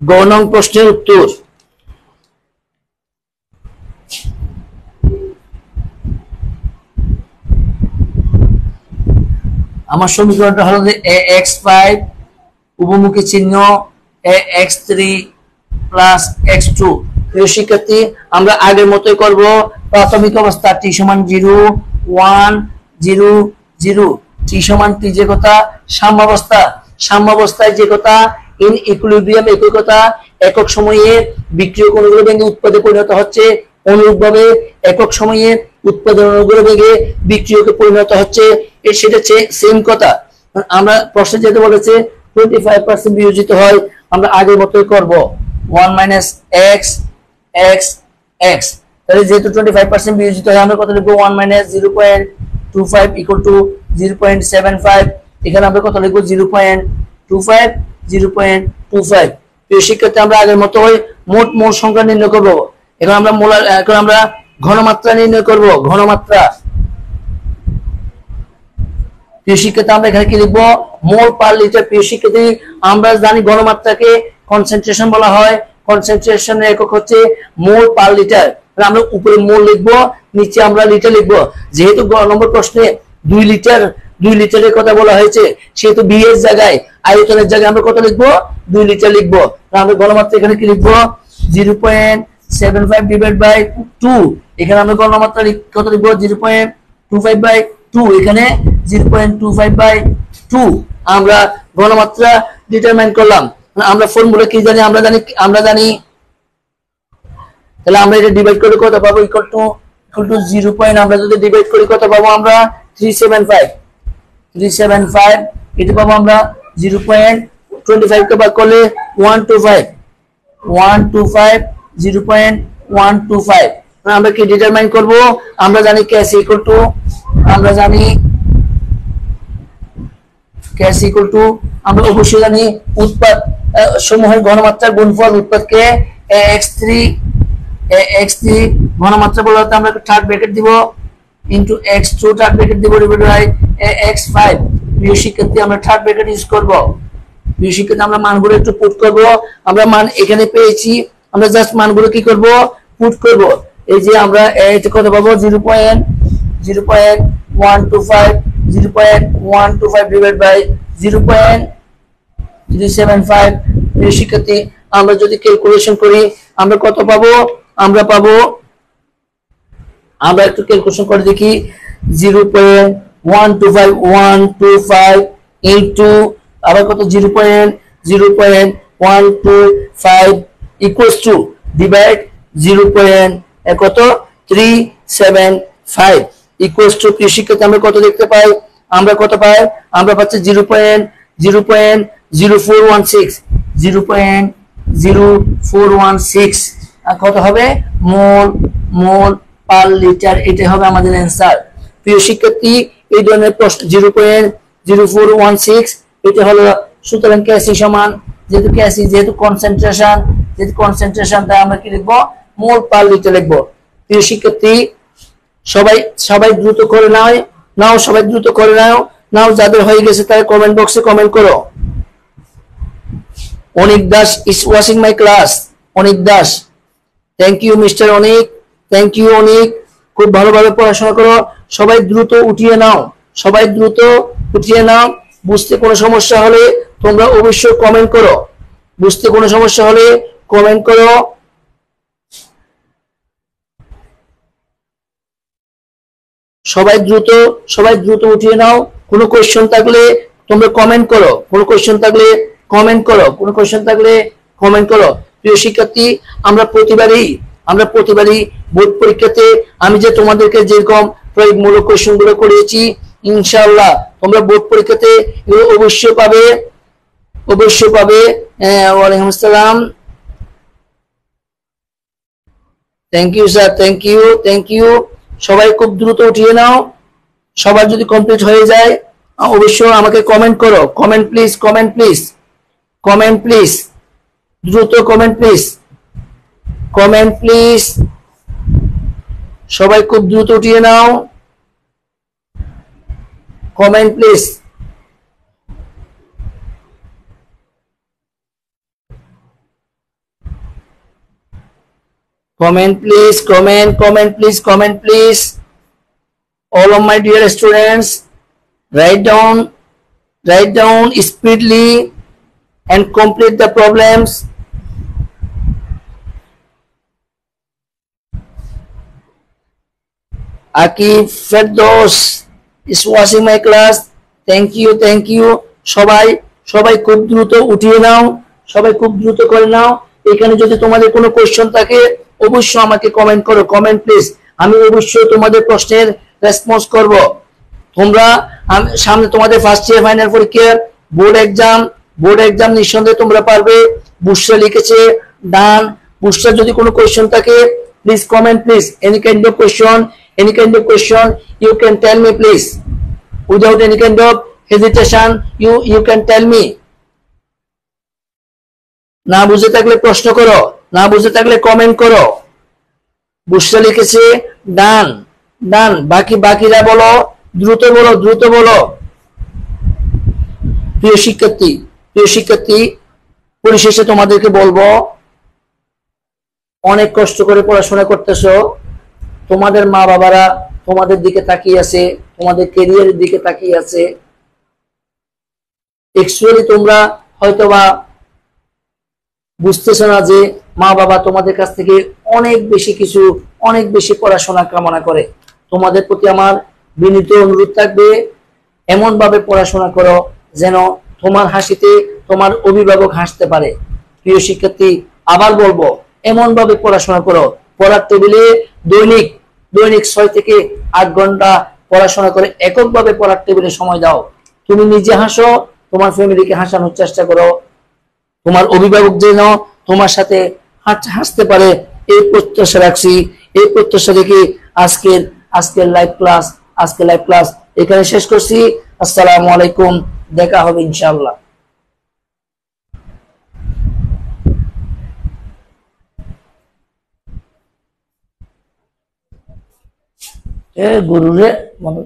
গ নং প্রশ্নের উত্তর। আমার সমীকরণটা হলো যে ax5 উপমুখী চিহ্ন ax3 প্লাস x2। প্রিয় শিক্ষার্থী আমরা আগের মতোই করব। প্রাথমিক অবস্থা t সমান 0 1 0 0, t সমান t যে কথা, সাম্যাবস্থায় যে কথা, ইন ইকুইলিব্রিয়াম একই কথা। একক সময়ে বিক্রিয়ক অণুগুলো ভেঙে উৎপাদে পরিণত হচ্ছে, অনুরূপভাবে একক সময়ে উৎপাদন অণুগুলো ভেঙে বিক্রিয়কে পরিণত হচ্ছে, সেটা সেম কথা। আমরা প্রশ্নে যেতে বলেছে 25% বিয়োজিত হয়, আমরা আগের মতোই করব 1 মাইনাস x x x। তাহলে যেহেতু 25% বিয়োজিত হয় আমরা কত লিখবো 1 মাইনাস 0.25 ইকুয়াল টু 0.75। এখানে আমরা কত লিখবো 0.25। প্রিয় শিক্ষার্থী আমরা আগের মতো মোট মোল সংখ্যা নির্ণয় করব। এখন আমরা ঘনমাত্রা নির্ণয় করব। ঘনমাত্রা। প্রিয় শিক্ষার্থী আমরা এখানে কি লিখবো মোল পার লিটার। প্রিয় শিক্ষার্থী আমরা জানি ঘনমাত্রাকে কনসেন্ট্রেশন বলা হয়। কনসেন্ট্রেশনের একক হচ্ছে মোল পার লিটার। আমরা উপরে মোল লিখবো, নিচে আমরা লিটার লিখবো। যেহেতু গ নম্বর প্রশ্নে 2 লিটারের কথা বলা হয়েছে, সেহেতু বি এর জায়গায় আয়তনের জায়গায় আমরা কত লিখবো 2 লিটার লিখবো। আমরা ঘনমাত্রা এখানে কি লিখবো 0.75 ডিভাইড বাই 2। এখানে আমরা ঘনমাত্রা কত লিখবো 0.25 বাই 2। এখানে 0.25 বাই 2 আমরা ঘনমাত্রা ডিটারমাইন করলাম। আমরা ফর্মুলা কি জানি, আমরা জানি তাহলে আমরা এটা ডিভাইড করে কত পাবো ইকুয়াল টু 0. আমরা যদি ডিভাইড করি কত পাবো আমরা 375। এটা পাবো আমরা 0.25 কে ভাগ করলে 125 0.125। আমরা কি ডিটারমাইন করব, আমরা জানি ক্যাশ ইকুয়াল টু আমরা অবশ্যই জানি উৎপাদ সমূহের ঘনমাত্রার গুণফল। উৎপাদকে x3 ঘনমাত্রা বলা হতো আমরা থার্ড ব্র্যাকেট দিব ইনটু x2 থার্ড ব্র্যাকেট দিব ডিভাইড বাই x5। প্রিয় শিক্ষার্থী আমরা থার্ড ব্র্যাকেট ইউজ করব। প্রিয় শিক্ষার্থী আমরা মানগুলো একটু পুট করব। আমরা মান এখানে পেয়েছি, আমরা জাস্ট মানগুলো কি করব পুট করব। এই যে আমরা এতে কত পাবো 0.125 0.125 ডিভাইড বাই 0.375। প্রিয় শিক্ষার্থী আমরা যদি ক্যালকুলেশন করি আমরা কত পাবো, আমরা পাবো, আমরা একটু ক্যালকুলেশন করে দেখি 0.125 ইনটু আবার কত 0.125 ইকুয়ালস টু ডিভাইড 0. কত 375 ইকুয়ালস টু। প্রিয় শিক্ষার্থী আমরা কত দেখতে পাই, আমরা কত পাই, আমরা পাচ্ছি 0.0416 কত হবে মোল পার লিটার। এটা হবে আমাদের অ্যান্সার। প্রিয় শিক্ষার্থী এই ধরনের প্রশ্ন 0.0416 এটা হলো। সুতরাং কেসি সমান যেহেতু কনসেন্ট্রেশন তাই আমরা কি লিখবো মোল পার লিটার লিখবো। প্রিয় শিক্ষার্থী সবাই দ্রুত করে নাও সবাই দ্রুত করে নাও যাদের হয়ে গেছে তারা কমেন্ট বক্সে কমেন্ট করো। Anik Das is watching my class. Anik Das, thank you mister Anik, thank you Anik. খুব ভালোভাবে পড়াশোনা করো, সবাই দ্রুত উঠিয়ে নাও। বুঝতে কোনো সমস্যা হলে তোমরা অবশ্যই কমেন্ট করো। সবাই দ্রুত উঠিয়ে নাও। কোনো কোশ্চেন থাকলে তোমরা কমেন্ট করো। প্রিয় শিক্ষার্থী আমরা প্রতিবারই বোর্ড পরীক্ষাতে আমি যে তোমাদেরকে যেরকম প্রয়োগমূলক কোশ্চেন গুলো করিয়েছি ইনশাআল্লাহ তোমরা বোর্ড পরীক্ষাতে এগুলো অবশ্যই পাবে। ওয়ালাইকুম আসসালাম, thank you sir, thank you. সবাই খুব দ্রুত উঠিয়ে নাও। সবার যদি কমপ্লিট হয়ে যায় অবশ্যই আমাকে কমেন্ট করো। কমেন্ট প্লিজ দ্রুত কমেন্ট প্লিজ। সবাই খুব দ্রুত উঠিয়ে নাও, comment please. Comment please. All of my dear students, write down speedily and complete the problems. Akif Firdaus is watching my class. Thank you. সবাই খুব দ্রুত উঠিয়ে নাও, সবাই খুব দ্রুত করে নাও। এখানে যদি তোমাদের কোনো কোশ্চেন থাকে অবশ্যই আমাকে কমেন্ট করো। কমেন্ট প্লিজ, আমি অবশ্যই তোমাদের প্রশ্নের রেসপন্স করব। তোমরা সামনে তোমাদের ফার্স্ট ইয়ার ফাইনাল পরীক্ষা বোর্ড এক্সাম নিঃসন্দেহে তোমরা পারবে। বুশরা লিখেছে ডান। বুশরা যদি কোনো কোশ্চেন থাকে please comment please. Any kind of question you can tell me please without any kind of hesitation. You can tell me. না বুঝে থাকলে প্রশ্ন করো, না বুঝে থাকলে কমেন্ট করো। বুশরা লিখেছে ডান। বাকিরা বলো, দ্রুত বলো। প্রিয় শিক্ষার্থী পরিশেষে তোমাদেরকে বলবো অনেক কষ্ট করে পড়াশোনা করতেছো। তোমাদের মা বাবারা তোমাদের দিকে তাকিয়ে আছে, তোমাদের ক্যারিয়ারের দিকে তাকিয়ে আছে। অ্যাকচুয়ালি তোমরা হয়তোবা বুঝতেছো না যে মা বাবা তোমাদের কাছ থেকে অনেক বেশি পড়াশোনা কামনা করে। তোমাদের প্রতি আমার বিনীত অনুরোধ থাকবে এমন ভাবে পড়াশোনা করো যেন তোমার হাসিতে তোমার অভিভাবক হাসতে পারে। প্রিয় শিক্ষার্থী আবার বলবো এমন ভাবে পড়াশোনা করো, পড়ার টেবিলে দৈনিক 6 থেকে 8 ঘন্টা পড়াশোনা করে এককভাবে পড়ার টেবিলে সময় দাও। তুমি নিজে হাসো, তোমার ফ্যামিলিকে হাসানোর চেষ্টা করো। তোমার অভিভাবক যেন তোমার সাথে হাসতে পারে এই প্রত্যাশা রাখছি। এই প্রত্যাশা রেখে আজকের লাইভ ক্লাস এখানে শেষ করছি। আসসালামু আলাইকুম, দেখা হবে ইনশাআল্লাহ। এ গরুরে মনে